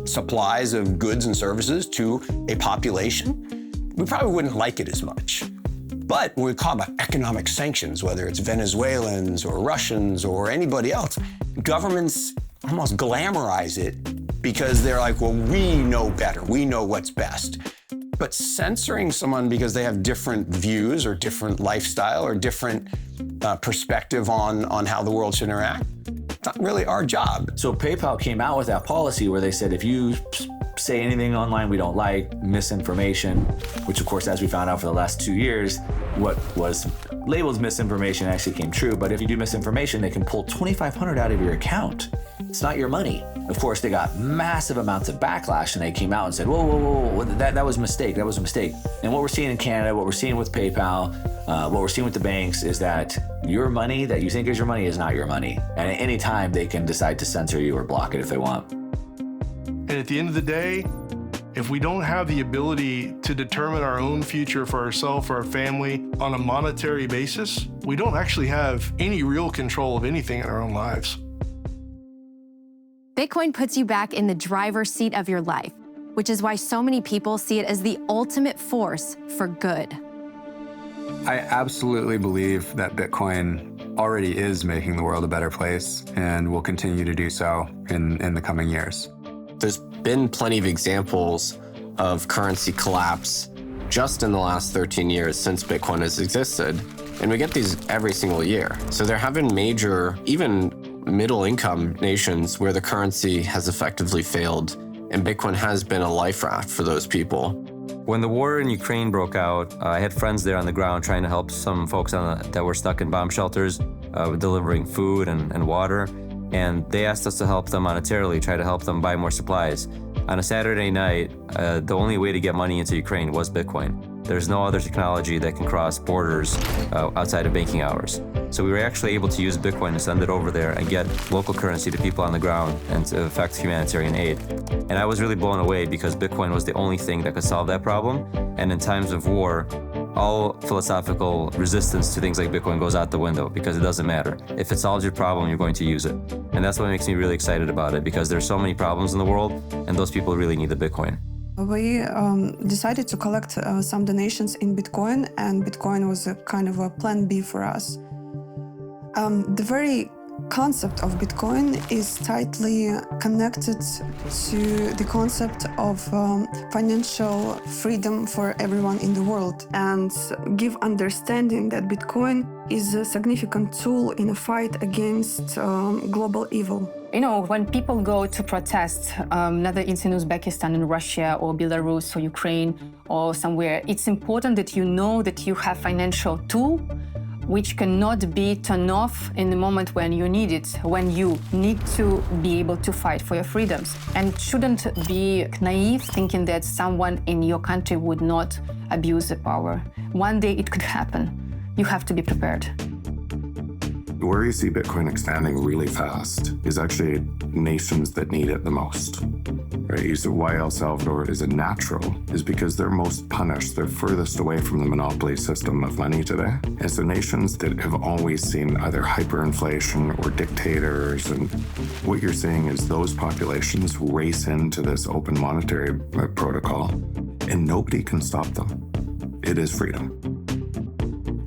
supplies of goods and services to a population, we probably wouldn't like it as much. But when we call about economic sanctions, whether it's Venezuelans or Russians or anybody else, governments almost glamorize it because they're like, well, we know better. We know what's best. But censoring someone because they have different views or different lifestyle or different perspective on how the world should interact, it's not really our job. So PayPal came out with that policy where they said if you say anything online we don't like, misinformation, which of course, as we found out for the last 2 years, what was labeled misinformation actually came true. But if you do misinformation, they can pull $2,500 out of your account. It's not your money. Of course, they got massive amounts of backlash and they came out and said, whoa, that was a mistake, that was a mistake. And what we're seeing in Canada, what we're seeing with PayPal, what we're seeing with the banks is that your money that you think is your money is not your money. And at any time, they can decide to censor you or block it if they want. And at the end of the day, if we don't have the ability to determine our own future for ourselves or our family on a monetary basis, we don't actually have any real control of anything in our own lives. Bitcoin puts you back in the driver's seat of your life, which is why so many people see it as the ultimate force for good. I absolutely believe that Bitcoin already is making the world a better place and will continue to do so in the coming years. There's been plenty of examples of currency collapse just in the last 13 years since Bitcoin has existed. And we get these every single year. So there have been major, even middle-income nations where the currency has effectively failed, and Bitcoin has been a life raft for those people. When the war in Ukraine broke out, I had friends there on the ground trying to help some folks that were stuck in bomb shelters, delivering food and water. And they asked us to help them monetarily, try to help them buy more supplies. On a Saturday night, the only way to get money into Ukraine was Bitcoin. There's no other technology that can cross borders outside of banking hours. So we were actually able to use Bitcoin to send it over there and get local currency to people on the ground and to effect humanitarian aid. And I was really blown away because Bitcoin was the only thing that could solve that problem. And in times of war, all philosophical resistance to things like Bitcoin goes out the window because it doesn't matter. If it solves your problem, you're going to use it. And that's what makes me really excited about it because there's so many problems in the world and those people really need the Bitcoin. We decided to collect some donations in Bitcoin, and Bitcoin was a kind of a plan B for us. The very concept of Bitcoin is tightly connected to the concept of financial freedom for everyone in the world and give understanding that Bitcoin is a significant tool in a fight against global evil. You know, when people go to protest, whether it's in Uzbekistan, in Russia, or Belarus, or Ukraine, or somewhere, it's important that you know that you have financial tool which cannot be turned off in the moment when you need it, when you need to be able to fight for your freedoms. And shouldn't be naive thinking that someone in your country would not abuse the power. One day it could happen. You have to be prepared. Where you see Bitcoin expanding really fast is actually nations that need it the most. Right? You see why El Salvador is a natural is because they're most punished. They're furthest away from the monopoly system of money today. And so nations that have always seen either hyperinflation or dictators, and what you're seeing is those populations race into this open monetary protocol, and nobody can stop them. It is freedom.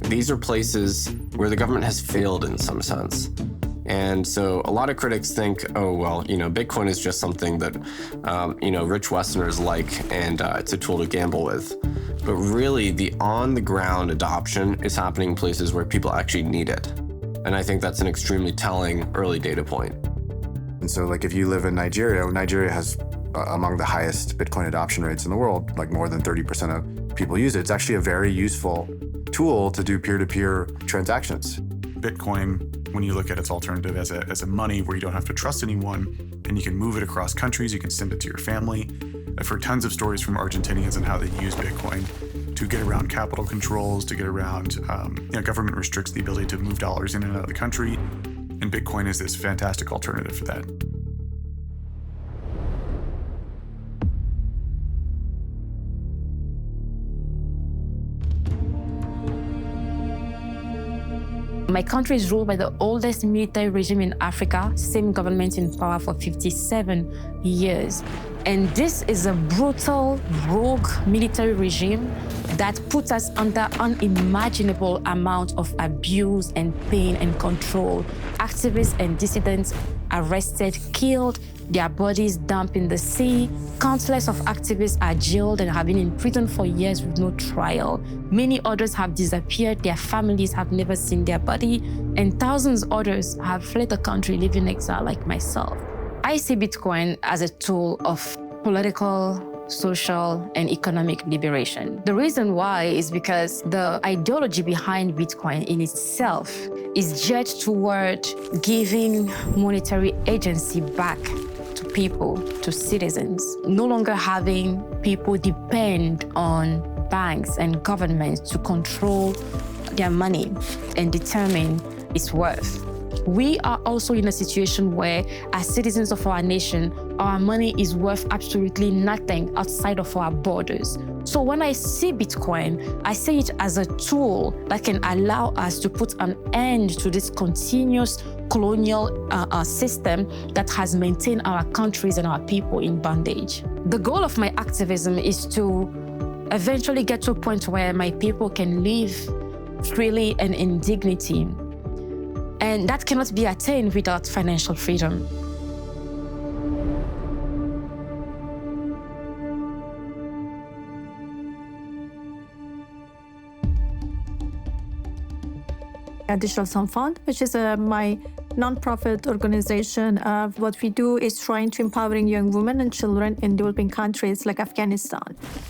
These are places where the government has failed in some sense. And so a lot of critics think, oh, well, you know, Bitcoin is just something that, rich Westerners like, and it's a tool to gamble with. But really, the on-the-ground adoption is happening in places where people actually need it. And I think that's an extremely telling early data point. And so, like, if you live in Nigeria, Nigeria has among the highest Bitcoin adoption rates in the world, like more than 30% of people use it. It's actually a very useful tool to do peer-to-peer transactions. Bitcoin, when you look at its alternative as a money where you don't have to trust anyone and you can move it across countries, you can send it to your family. I've heard tons of stories from Argentinians on how they use Bitcoin to get around capital controls, to get around, government restricts the ability to move dollars in and out of the country. And Bitcoin is this fantastic alternative for that. My country is ruled by the oldest military regime in Africa, same government in power for 57 years. And this is a brutal, rogue military regime that puts us under unimaginable amount of abuse and pain and control. Activists and dissidents arrested, killed, their bodies dumped in the sea. Countless of activists are jailed and have been in prison for years with no trial. Many others have disappeared, their families have never seen their body, and thousands others have fled the country, living in exile like myself. I see Bitcoin as a tool of political, social, and economic liberation. The reason why is because the ideology behind Bitcoin in itself is geared toward giving monetary agency back to people, to citizens, no longer having people depend on banks and governments to control their money and determine its worth. We are also in a situation where, as citizens of our nation, our money is worth absolutely nothing outside of our borders. So when I see Bitcoin, I see it as a tool that can allow us to put an end to this continuous colonial system that has maintained our countries and our people in bondage. The goal of my activism is to eventually get to a point where my people can live freely and in dignity. And that cannot be attained without financial freedom. Digital Sun Fund, which is my non-profit organization. What we do is trying to empowering young women and children in developing countries like Afghanistan.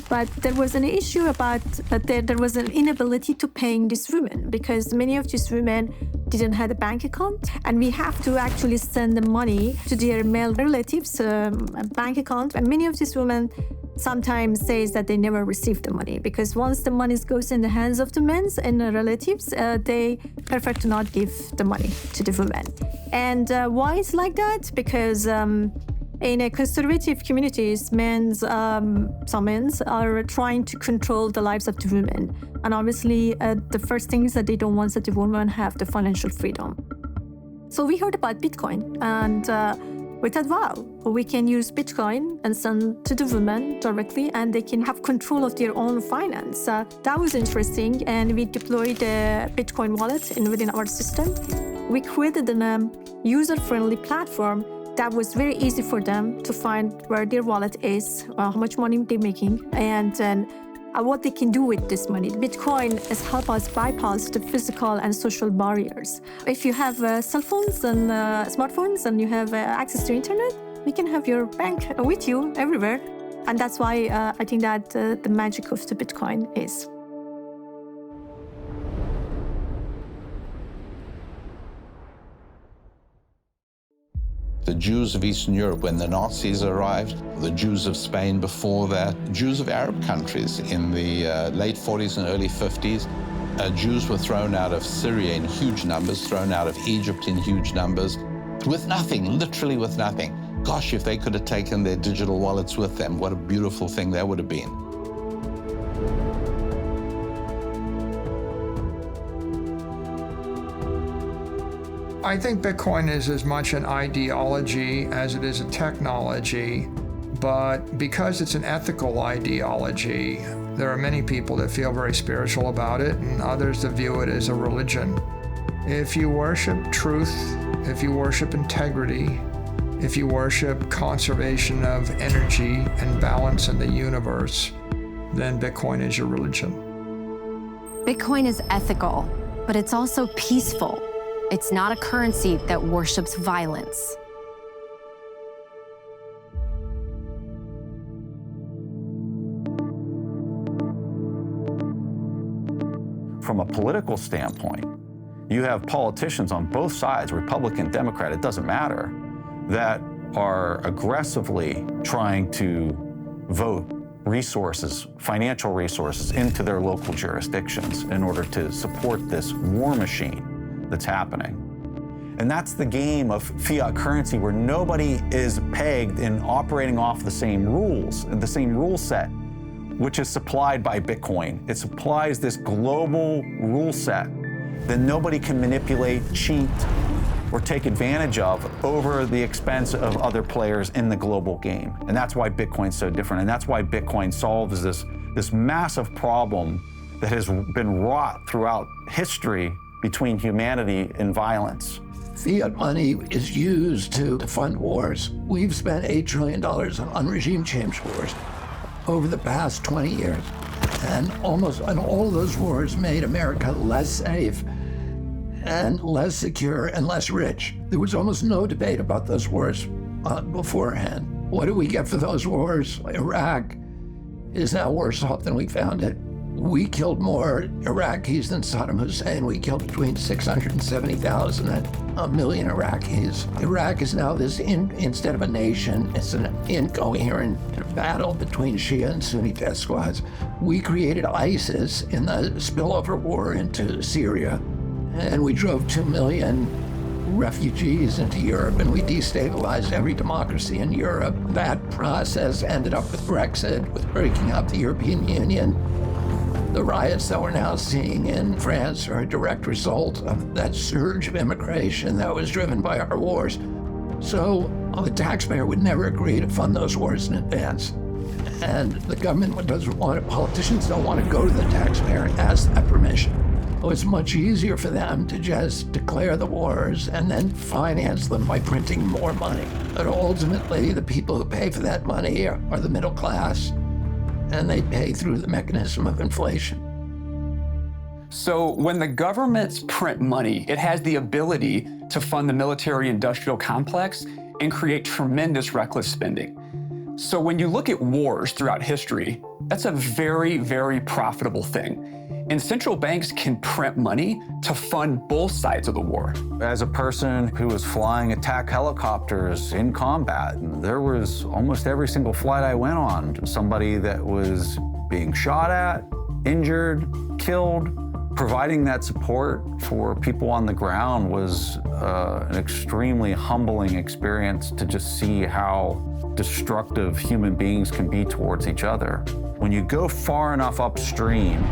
But there was an issue about that there was an inability to paying these women because many of these women didn't have a bank account, and we have to actually send the money to their male relatives' bank account. And many of these women sometimes says that they never received the money because once the money goes in the hands of the men and the relatives, they prefer to not give the money to the women. And why it's like that? Because in a conservative communities, some men are trying to control the lives of the women. And obviously, the first thing is that they don't want that the women have the financial freedom. So we heard about Bitcoin, and we thought, wow, we can use Bitcoin and send to the women directly, and they can have control of their own finance. That was interesting, and we deployed a Bitcoin wallet within our system. We created a user-friendly platform that was very easy for them to find where their wallet is, how much money they're making, and then what they can do with this money. Bitcoin has helped us bypass the physical and social barriers. If you have cell phones and smartphones and you have access to internet, you can have your bank with you everywhere. And that's why I think that the magic of the Bitcoin is. The Jews of Eastern Europe when the Nazis arrived, the Jews of Spain before that, Jews of Arab countries in the late 40s and early 50s. Jews were thrown out of Syria in huge numbers, thrown out of Egypt in huge numbers, with nothing, literally with nothing. Gosh, if they could have taken their digital wallets with them, what a beautiful thing that would have been. I think Bitcoin is as much an ideology as it is a technology, but because it's an ethical ideology, there are many people that feel very spiritual about it and others that view it as a religion. If you worship truth, if you worship integrity, if you worship conservation of energy and balance in the universe, then Bitcoin is your religion. Bitcoin is ethical, but it's also peaceful. It's not a currency that worships violence. From a political standpoint, you have politicians on both sides, Republican, Democrat, it doesn't matter, that are aggressively trying to vote resources, financial resources, into their local jurisdictions in order to support this war machine that's happening. And that's the game of fiat currency where nobody is pegged in operating off the same rules, the same rule set, which is supplied by Bitcoin. It supplies this global rule set that nobody can manipulate, cheat, or take advantage of over the expense of other players in the global game. And that's why Bitcoin's so different. And that's why Bitcoin solves this massive problem that has been wrought throughout history between humanity and violence. Fiat money is used to fund wars. We've spent $8 trillion on regime change wars over the past 20 years. And all those wars made America less safe and less secure and less rich. There was almost no debate about those wars beforehand. What do we get for those wars? Iraq is now worse off than we found it. We killed more Iraqis than Saddam Hussein. We killed between 670,000 and 1 million Iraqis. Iraq is now instead of a nation, it's an incoherent battle between Shia and Sunni death squads. We created ISIS in the spillover war into Syria, and we drove 2 million refugees into Europe, and we destabilized every democracy in Europe. That process ended up with Brexit, with breaking up the European Union. The riots that we're now seeing in France are a direct result of that surge of immigration that was driven by our wars. So the taxpayer would never agree to fund those wars in advance. And the government doesn't want it, politicians don't want to go to the taxpayer and ask that permission. So it's much easier for them to just declare the wars and then finance them by printing more money. But ultimately, the people who pay for that money are the middle class, and they pay through the mechanism of inflation. So when the governments print money, it has the ability to fund the military-industrial complex and create tremendous reckless spending. So when you look at wars throughout history, that's a very, very profitable thing. And central banks can print money to fund both sides of the war. As a person who was flying attack helicopters in combat, there was almost every single flight I went on, somebody that was being shot at, injured, killed. Providing that support for people on the ground was an extremely humbling experience to just see how destructive human beings can be towards each other. When you go far enough upstream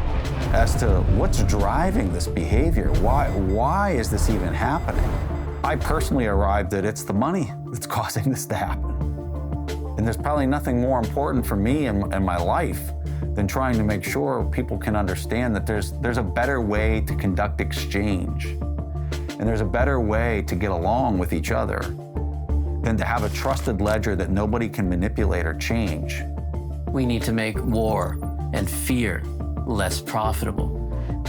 as to what's driving this behavior, why is this even happening? I personally arrived that it's the money that's causing this to happen. And there's probably nothing more important for me in my life than trying to make sure people can understand that there's a better way to conduct exchange. And there's a better way to get along with each other than to have a trusted ledger that nobody can manipulate or change. We need to make war and fear less profitable.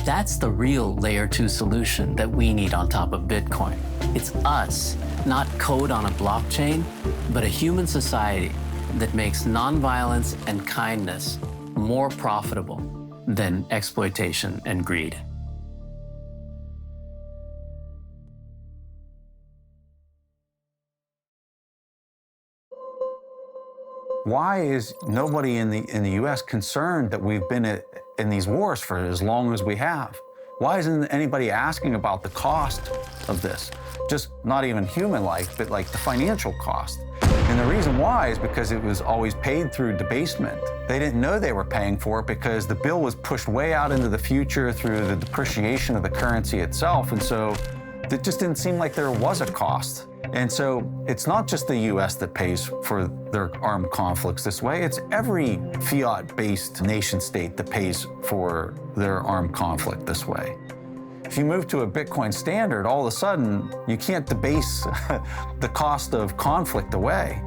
That's the real layer 2 solution that we need on top of Bitcoin. It's us, not code on a blockchain, but a human society that makes nonviolence and kindness more profitable than exploitation and greed. Why is nobody in the U.S. concerned that we've been in these wars for as long as we have? Why isn't anybody asking about the cost of this? Just not even human life, but like the financial cost. And the reason why is because it was always paid through debasement. They didn't know they were paying for it because the bill was pushed way out into the future through the depreciation of the currency itself. And so it just didn't seem like there was a cost. And so it's not just the US that pays for their armed conflicts this way, it's every fiat-based nation state that pays for their armed conflict this way. If you move to a Bitcoin standard, all of a sudden, you can't debase the cost of conflict away.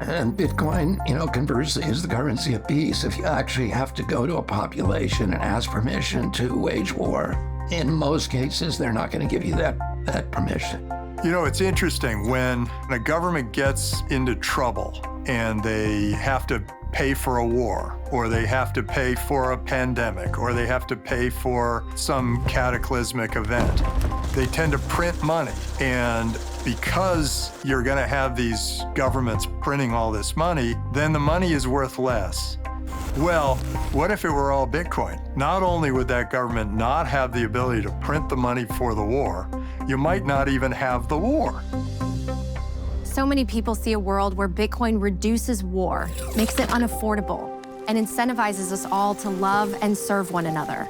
And Bitcoin, conversely, is the currency of peace. If you actually have to go to a population and ask permission to wage war, in most cases, they're not going to give you that permission. It's interesting when a government gets into trouble and they have to pay for a war, or they have to pay for a pandemic, or they have to pay for some cataclysmic event. They tend to print money. And because you're going to have these governments printing all this money, then the money is worth less. Well, what if it were all Bitcoin? Not only would that government not have the ability to print the money for the war, you might not even have the war. So many people see a world where Bitcoin reduces war, makes it unaffordable, and incentivizes us all to love and serve one another.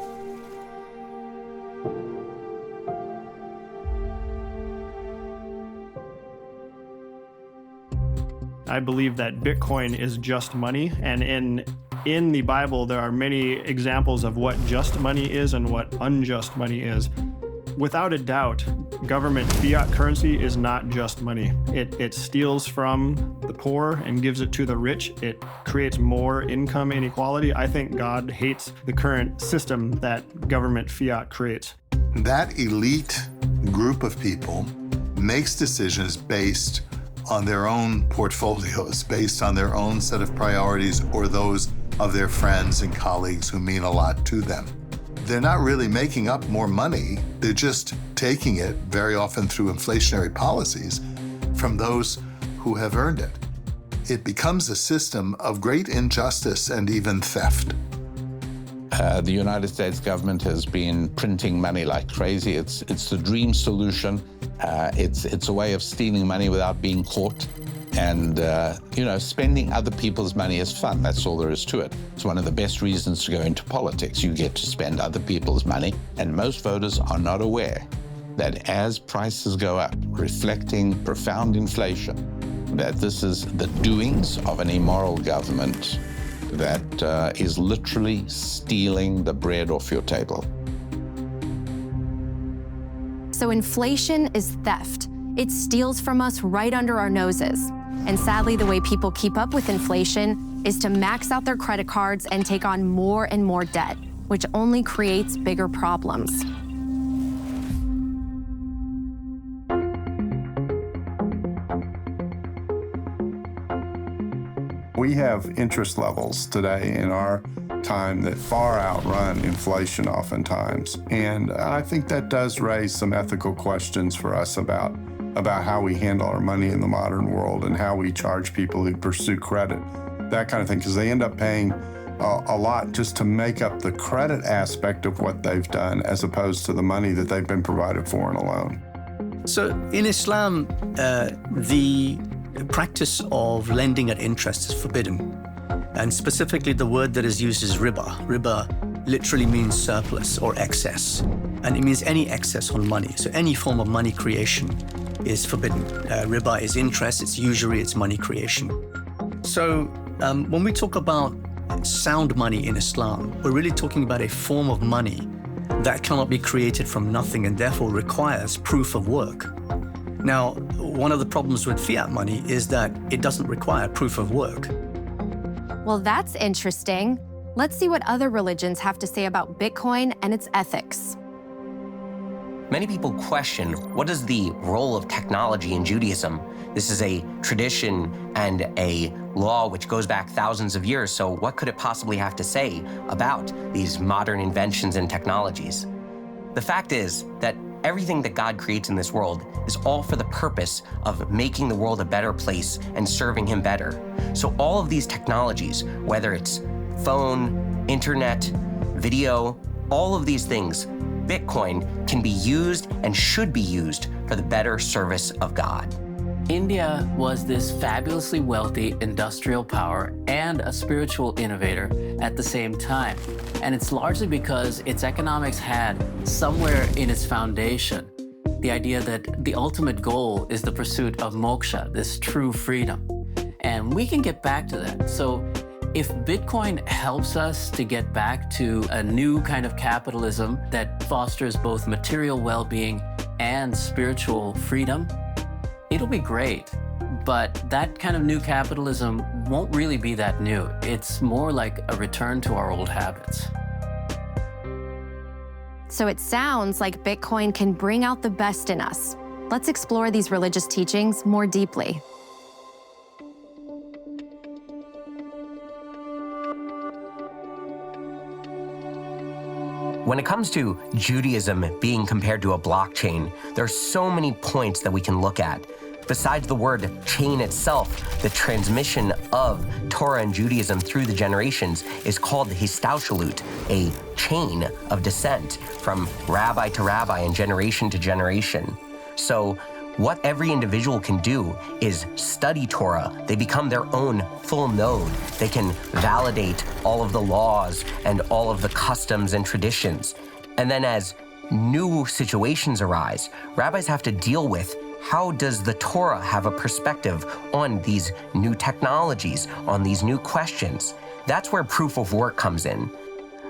I believe that Bitcoin is just money, and in the Bible, there are many examples of what just money is and what unjust money is. Without a doubt, government fiat currency is not just money. It steals from the poor and gives it to the rich. It creates more income inequality. I think God hates the current system that government fiat creates. That elite group of people makes decisions based on their own portfolios, based on their own set of priorities or those of their friends and colleagues who mean a lot to them. They're not really making up more money, they're just taking it, very often through inflationary policies, from those who have earned it. It becomes a system of great injustice and even theft. The United States government has been printing money like crazy. It's the dream solution. It's a way of stealing money without being caught. And, spending other people's money is fun. That's all there is to it. It's one of the best reasons to go into politics. You get to spend other people's money. And most voters are not aware that as prices go up, reflecting profound inflation, that this is the doings of an immoral government that is literally stealing the bread off your table. So inflation is theft. It steals from us right under our noses. And sadly, the way people keep up with inflation is to max out their credit cards and take on more and more debt, which only creates bigger problems. We have interest levels today in our time that far outrun inflation oftentimes. And I think that does raise some ethical questions for us about how we handle our money in the modern world and how we charge people who pursue credit, that kind of thing, because they end up paying a lot just to make up the credit aspect of what they've done as opposed to the money that they've been provided for in a loan. So in Islam, the practice of lending at interest is forbidden. And specifically the word that is used is riba. Riba literally means surplus or excess. And it means any excess on money. So any form of money creation is forbidden. Riba is interest, it's usury, it's money creation. So when we talk about sound money in Islam, we're really talking about a form of money that cannot be created from nothing and therefore requires proof of work. Now, one of the problems with fiat money is that it doesn't require proof of work. Well, that's interesting. Let's see what other religions have to say about Bitcoin and its ethics. Many people question, what is the role of technology in Judaism? This is a tradition and a law which goes back thousands of years, so what could it possibly have to say about these modern inventions and technologies? The fact is that everything that God creates in this world is all for the purpose of making the world a better place and serving Him better. So all of these technologies, whether it's phone, internet, video, all of these things, Bitcoin can be used and should be used for the better service of God. India was this fabulously wealthy industrial power and a spiritual innovator at the same time. And it's largely because its economics had somewhere in its foundation the idea that the ultimate goal is the pursuit of moksha, this true freedom. And we can get back to that. So if Bitcoin helps us to get back to a new kind of capitalism that fosters both material well-being and spiritual freedom, it'll be great. But that kind of new capitalism won't really be that new. It's more like a return to our old habits. So it sounds like Bitcoin can bring out the best in us. Let's explore these religious teachings more deeply. When it comes to Judaism being compared to a blockchain, there are so many points that we can look at. Besides the word chain itself, the transmission of Torah and Judaism through the generations is called histaushlut, a chain of descent from rabbi to rabbi and generation to generation. So what every individual can do is study Torah. They become their own full node. They can validate all of the laws and all of the customs and traditions. And then as new situations arise, rabbis have to deal with how does the Torah have a perspective on these new technologies, on these new questions? That's where proof of work comes in.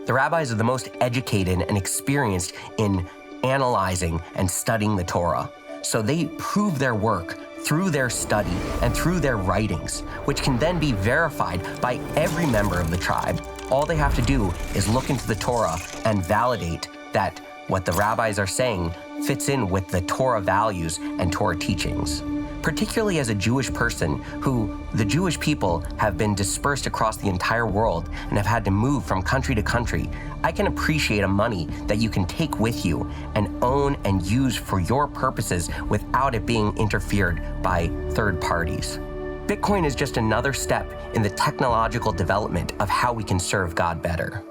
The rabbis are the most educated and experienced in analyzing and studying the Torah. So they prove their work through their study and through their writings, which can then be verified by every member of the tribe. All they have to do is look into the Torah and validate that what the rabbis are saying fits in with the Torah values and Torah teachings. Particularly as a Jewish person who the Jewish people have been dispersed across the entire world and have had to move from country to country, I can appreciate a money that you can take with you and own and use for your purposes without it being interfered by third parties. Bitcoin is just another step in the technological development of how we can serve God better.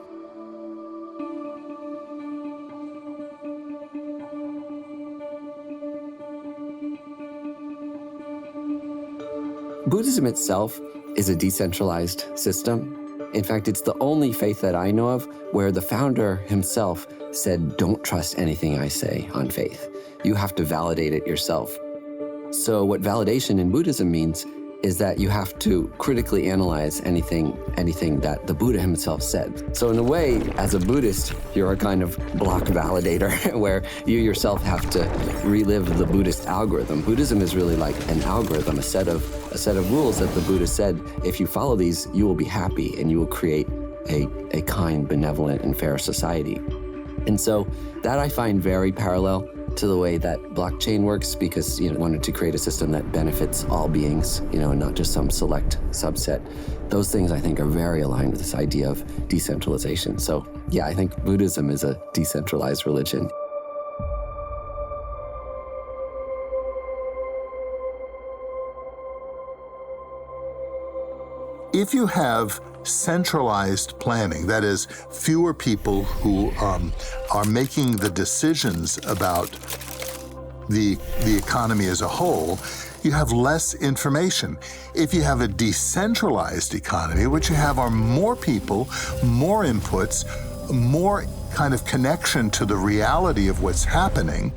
Buddhism itself is a decentralized system. In fact, it's the only faith that I know of where the founder himself said, don't trust anything I say on faith. You have to validate it yourself. So what validation in Buddhism means is that you have to critically analyze anything that the Buddha himself said. So in a way, as a Buddhist, you're a kind of block validator where you yourself have to relive the Buddhist algorithm. Buddhism is really like an algorithm, a set of rules that the Buddha said, if you follow these, you will be happy and you will create a kind, benevolent, and fair society. And so that I find very parallel to the way that blockchain works, because wanted to create a system that benefits all beings, and not just some select subset. Those things I think are very aligned with this idea of decentralization. So yeah, I think Buddhism is a decentralized religion. If you have centralized planning, that is, fewer people who are making the decisions about the economy as a whole, you have less information. If you have a decentralized economy, what you have are more people, more inputs, more kind of connection to the reality of what's happening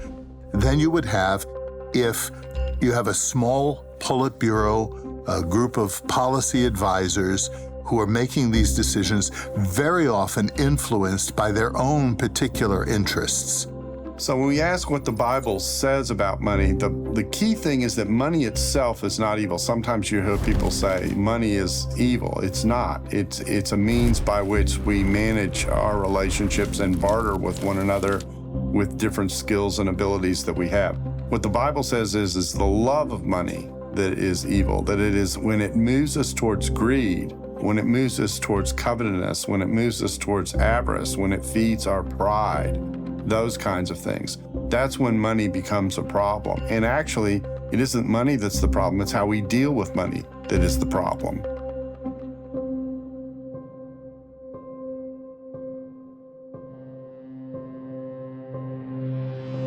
than you would have if you have a small Politburo, a group of policy advisors who are making these decisions, very often influenced by their own particular interests. So when we ask what the Bible says about money, the key thing is that money itself is not evil. Sometimes you hear people say money is evil. It's not. It's a means by which we manage our relationships and barter with one another with different skills and abilities that we have. What the Bible says is the love of money that is evil, that it is when it moves us towards greed, when it moves us towards covetousness, when it moves us towards avarice, when it feeds our pride, those kinds of things. That's when money becomes a problem. And actually, it isn't money that's the problem, it's how we deal with money that is the problem.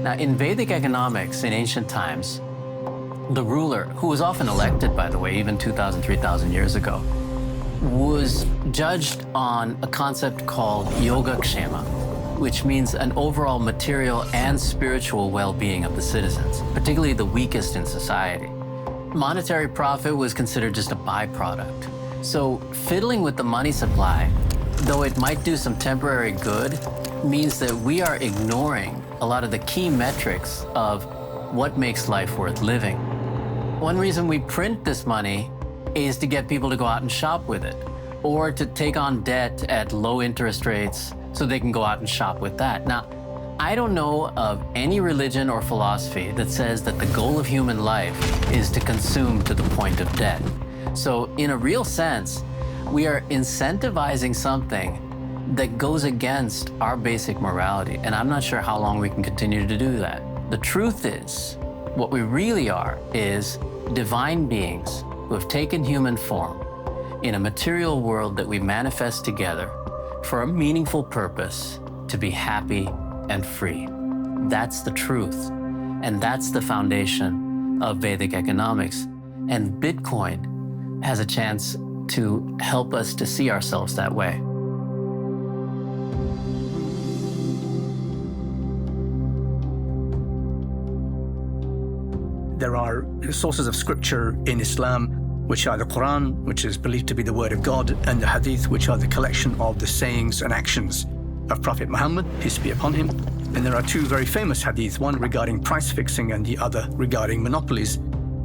Now, in Vedic economics in ancient times, the ruler, who was often elected, by the way, even 2,000, 3,000 years ago, was judged on a concept called Yogakshema, which means an overall material and spiritual well-being of the citizens, particularly the weakest in society. Monetary profit was considered just a byproduct. So fiddling with the money supply, though it might do some temporary good, means that we are ignoring a lot of the key metrics of what makes life worth living. One reason we print this money is to get people to go out and shop with it, or to take on debt at low interest rates so they can go out and shop with that. Now, I don't know of any religion or philosophy that says that the goal of human life is to consume to the point of debt. So in a real sense, we are incentivizing something that goes against our basic morality, and I'm not sure how long we can continue to do that. The truth is, what we really are is divine beings who have taken human form in a material world that we manifest together for a meaningful purpose, to be happy and free. That's the truth, and that's the foundation of Vedic economics. And Bitcoin has a chance to help us to see ourselves that way. There are sources of scripture in Islam, which are the Quran, which is believed to be the word of God, and the Hadith, which are the collection of the sayings and actions of Prophet Muhammad, peace be upon him. And there are two very famous hadith, one regarding price fixing and the other regarding monopolies.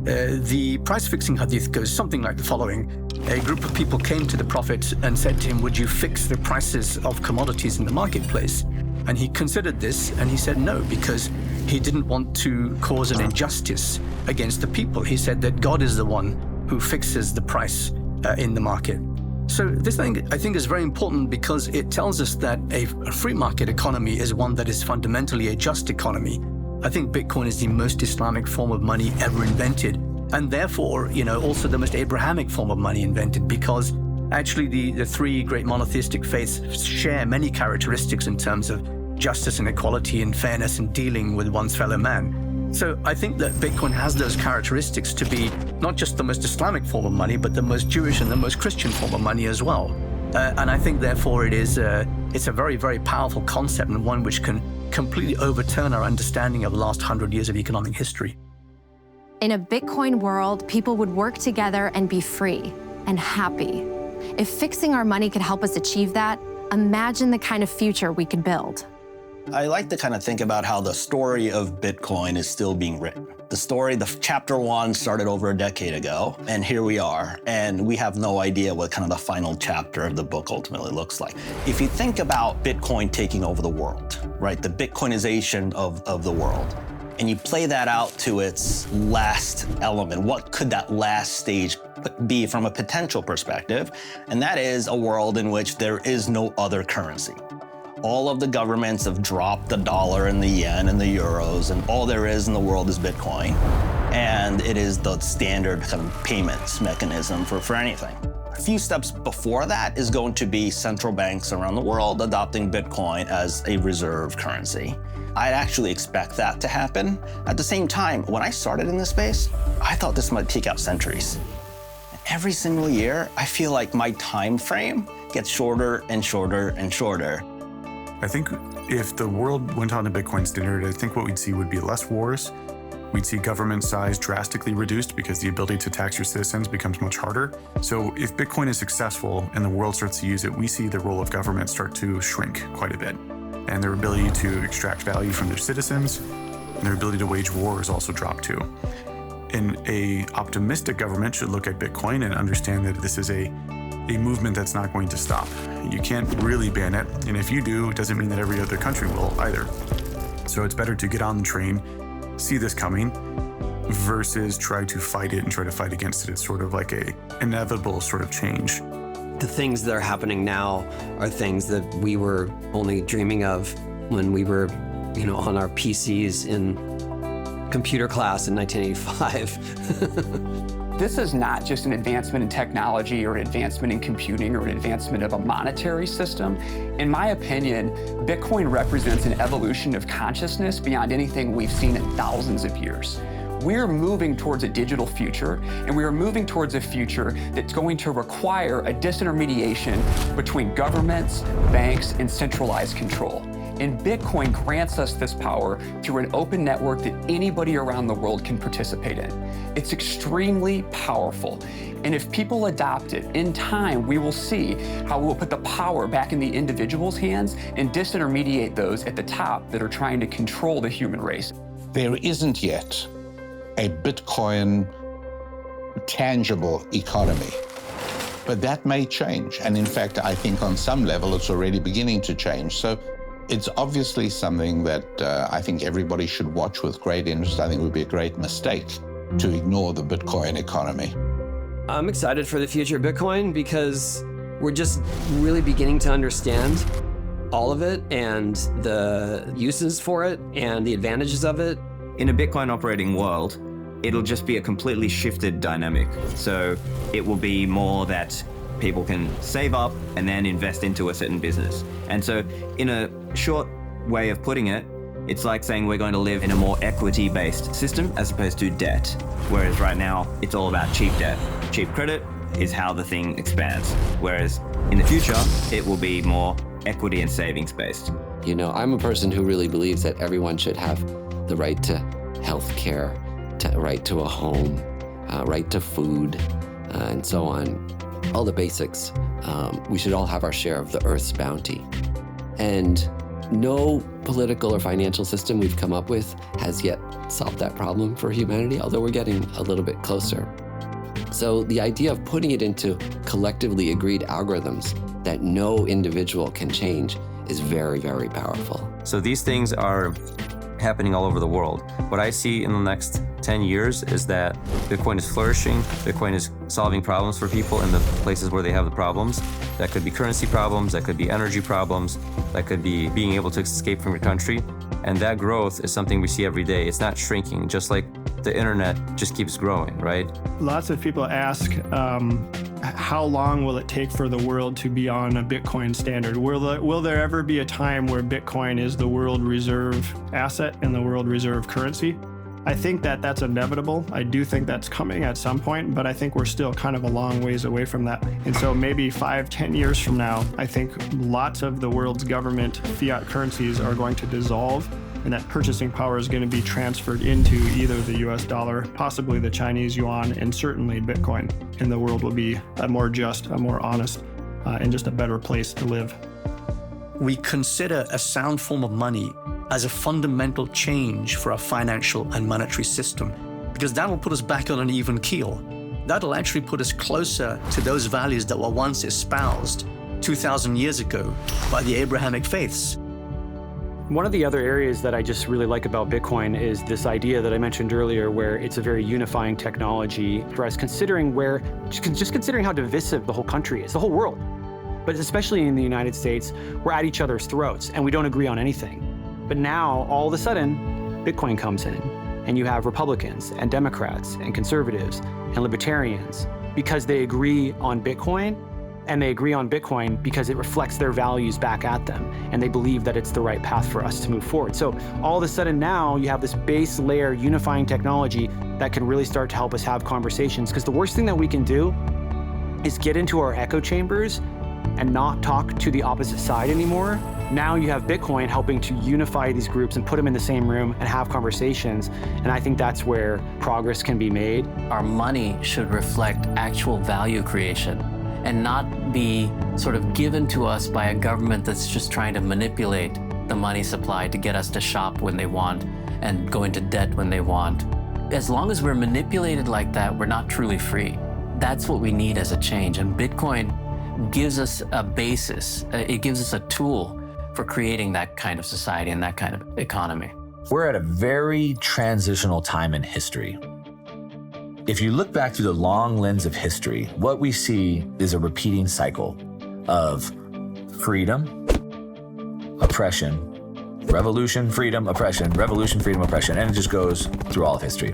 The price fixing hadith goes something like the following. A group of people came to the Prophet and said to him, would you fix the prices of commodities in the marketplace? And he considered this and he said no, because he didn't want to cause an injustice against the people. He said that God is the one who fixes the price in the market. So this thing, I think, is very important because it tells us that a free market economy is one that is fundamentally a just economy. I think Bitcoin is the most Islamic form of money ever invented, and therefore, also the most Abrahamic form of money invented, because actually the three great monotheistic faiths share many characteristics in terms of justice and equality and fairness in dealing with one's fellow man. So I think that Bitcoin has those characteristics to be not just the most Islamic form of money, but the most Jewish and the most Christian form of money as well. And I think, therefore, it's a very, very powerful concept, and one which can completely overturn our understanding of the last 100 years of economic history. In a Bitcoin world, people would work together and be free and happy. If fixing our money could help us achieve that, imagine the kind of future we could build. I like to kind of think about how the story of Bitcoin is still being written. The chapter 1 started over a decade ago, and here we are, and we have no idea what kind of the final chapter of the book ultimately looks like. If you think about Bitcoin taking over the world, right, the Bitcoinization of the world, and you play that out to its last element, what could that last stage be from a potential perspective? And that is a world in which there is no other currency. All of the governments have dropped the dollar and the yen and the euros, and all there is in the world is Bitcoin. And it is the standard kind of payments mechanism for anything. A few steps before that is going to be central banks around the world adopting Bitcoin as a reserve currency. I'd actually expect that to happen. At the same time, when I started in this space, I thought this might take out centuries. Every single year, I feel like my time frame gets shorter and shorter and shorter. I think if the world went on to Bitcoin standard, I think what we'd see would be less wars. We'd see government size drastically reduced because the ability to tax your citizens becomes much harder. So if Bitcoin is successful and the world starts to use it, we see the role of government start to shrink quite a bit. And their ability to extract value from their citizens and their ability to wage war is also dropped too. And an optimistic government should look at Bitcoin and understand that this is a movement that's not going to stop. You can't really ban it, and if you do, it doesn't mean that every other country will either. So it's better to get on the train, see this coming, versus try to fight it and try to fight against it. It's sort of like a inevitable sort of change. The things that are happening now are things that we were only dreaming of when we were, on our PCs in computer class in 1985. This is not just an advancement in technology or an advancement in computing or an advancement of a monetary system. In my opinion, Bitcoin represents an evolution of consciousness beyond anything we've seen in thousands of years. We're moving towards a digital future, and we are moving towards a future that's going to require a disintermediation between governments, banks, and centralized control. And Bitcoin grants us this power through an open network that anybody around the world can participate in. It's extremely powerful. And if people adopt it, in time, we will see how we will put the power back in the individual's hands and disintermediate those at the top that are trying to control the human race. There isn't yet a Bitcoin tangible economy. But that may change. And in fact, I think on some level, it's already beginning to change. So it's obviously something that I think everybody should watch with great interest. I think it would be a great mistake to ignore the Bitcoin economy. I'm excited for the future of Bitcoin because we're just really beginning to understand all of it and the uses for it and the advantages of it. In a Bitcoin operating world, it'll just be a completely shifted dynamic. So it will be more that people can save up and then invest into a certain business. And so in a short way of putting it, it's like saying we're going to live in a more equity-based system as opposed to debt. Whereas right now, it's all about cheap debt. Cheap credit is how the thing expands. Whereas in the future, it will be more equity and savings based. I'm a person who really believes that everyone should have the right to health care, right to a home, right to food, and so on. All the basics. We should all have our share of the Earth's bounty. And No political or financial system we've come up with has yet solved that problem for humanity, although we're getting a little bit closer. So the idea of putting it into collectively agreed algorithms that no individual can change is very, very powerful. So these things are happening all over the world. What I see in the next 10 years is that Bitcoin is flourishing. Bitcoin is solving problems for people in the places where they have the problems. That could be currency problems, that could be energy problems, that could be being able to escape from your country. And that growth is something we see every day. It's not shrinking, just like the internet just keeps growing, right? Lots of people ask, how long will it take for the world to be on a Bitcoin standard? Will there ever be a time where Bitcoin is the world reserve asset and the world reserve currency? I think that that's inevitable. I do think that's coming at some point, but I think we're still kind of a long ways away from that. And so maybe 5-10 years from now, I think lots of the world's government fiat currencies are going to dissolve, and that purchasing power is going to be transferred into either the US dollar, possibly the Chinese yuan, and certainly Bitcoin. And the world will be a more just, a more honest, and just a better place to live. We consider a sound form of money as a fundamental change for our financial and monetary system, because that'll put us back on an even keel. That'll actually put us closer to those values that were once espoused 2,000 years ago by the Abrahamic faiths. One of the other areas that I just really like about Bitcoin is this idea that I mentioned earlier, where it's a very unifying technology for us, considering considering how divisive the whole country is, the whole world. But especially in the United States, we're at each other's throats and we don't agree on anything. But now, all of a sudden, Bitcoin comes in, and you have Republicans and Democrats and conservatives and libertarians because they agree on Bitcoin, and they agree on Bitcoin because it reflects their values back at them, and they believe that it's the right path for us to move forward. So all of a sudden now, you have this base layer unifying technology that can really start to help us have conversations, because the worst thing that we can do is get into our echo chambers and not talk to the opposite side anymore. Now you have Bitcoin helping to unify these groups and put them in the same room and have conversations. And I think that's where progress can be made. Our money should reflect actual value creation and not be sort of given to us by a government that's just trying to manipulate the money supply to get us to shop when they want and go into debt when they want. As long as we're manipulated like that, we're not truly free. That's what we need as a change. And Bitcoin gives us a basis. It gives us a tool for creating that kind of society and that kind of economy. We're at a very transitional time in history. If you look back through the long lens of history, what we see is a repeating cycle of freedom, oppression, revolution, freedom, oppression, revolution, freedom, oppression, and it just goes through all of history.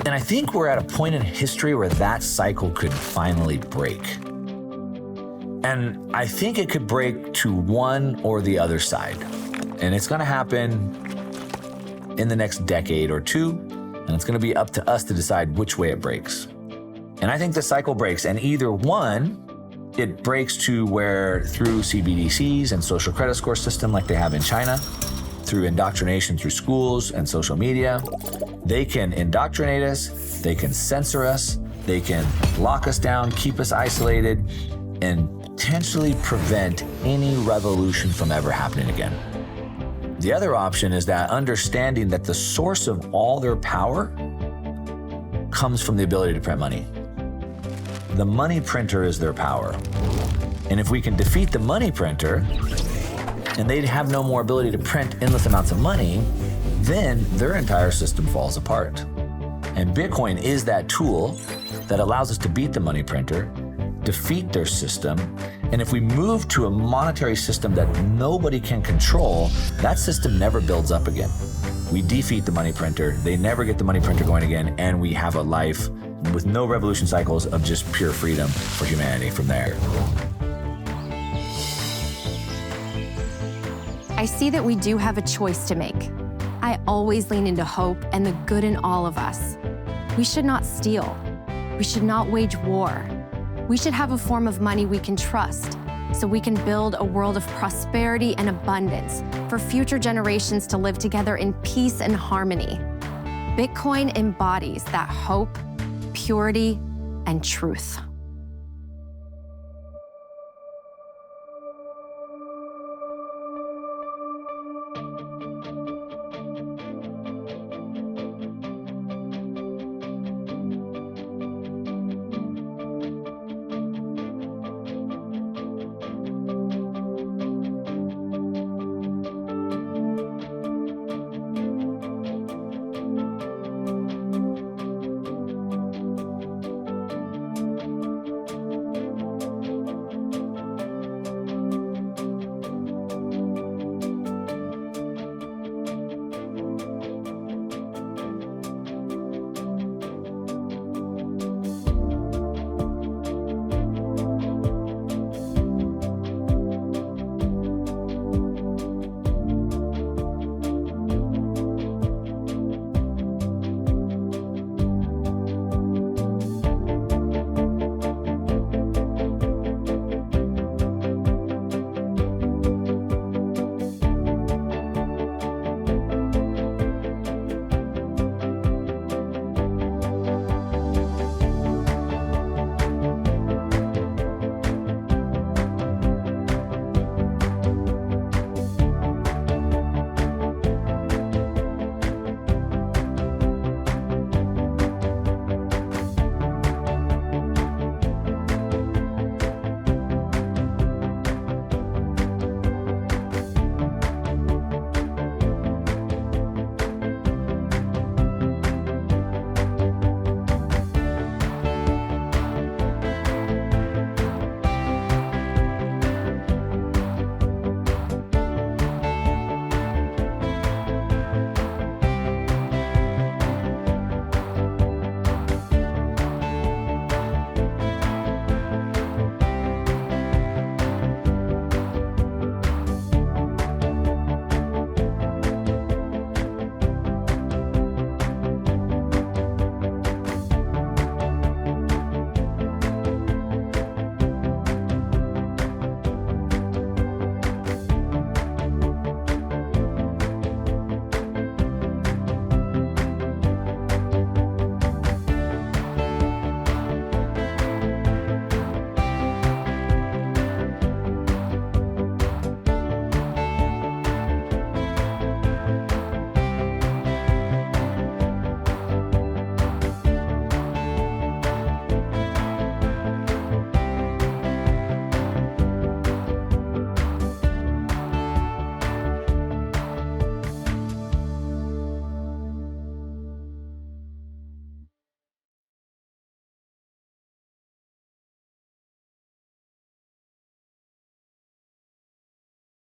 And I think we're at a point in history where that cycle could finally break. And I think it could break to one or the other side. And it's going to happen in the next decade or two, and it's going to be up to us to decide which way it breaks. And I think the cycle breaks, and either one, it breaks to where through CBDCs and social credit score system like they have in China, through indoctrination through schools and social media, they can indoctrinate us, they can censor us, they can lock us down, keep us isolated, and potentially prevent any revolution from ever happening again. The other option is that understanding that the source of all their power comes from the ability to print money. The money printer is their power. And if we can defeat the money printer, and they'd have no more ability to print endless amounts of money, then their entire system falls apart. And Bitcoin is that tool that allows us to beat the money printer, defeat their system, and if we move to a monetary system that nobody can control, that system never builds up again. We defeat the money printer, they never get the money printer going again, and we have a life with no revolution cycles of just pure freedom for humanity from there. I see that we do have a choice to make. I always lean into hope and the good in all of us. We should not steal. We should not wage war. We should have a form of money we can trust, so we can build a world of prosperity and abundance for future generations to live together in peace and harmony. Bitcoin embodies that hope, purity, and truth.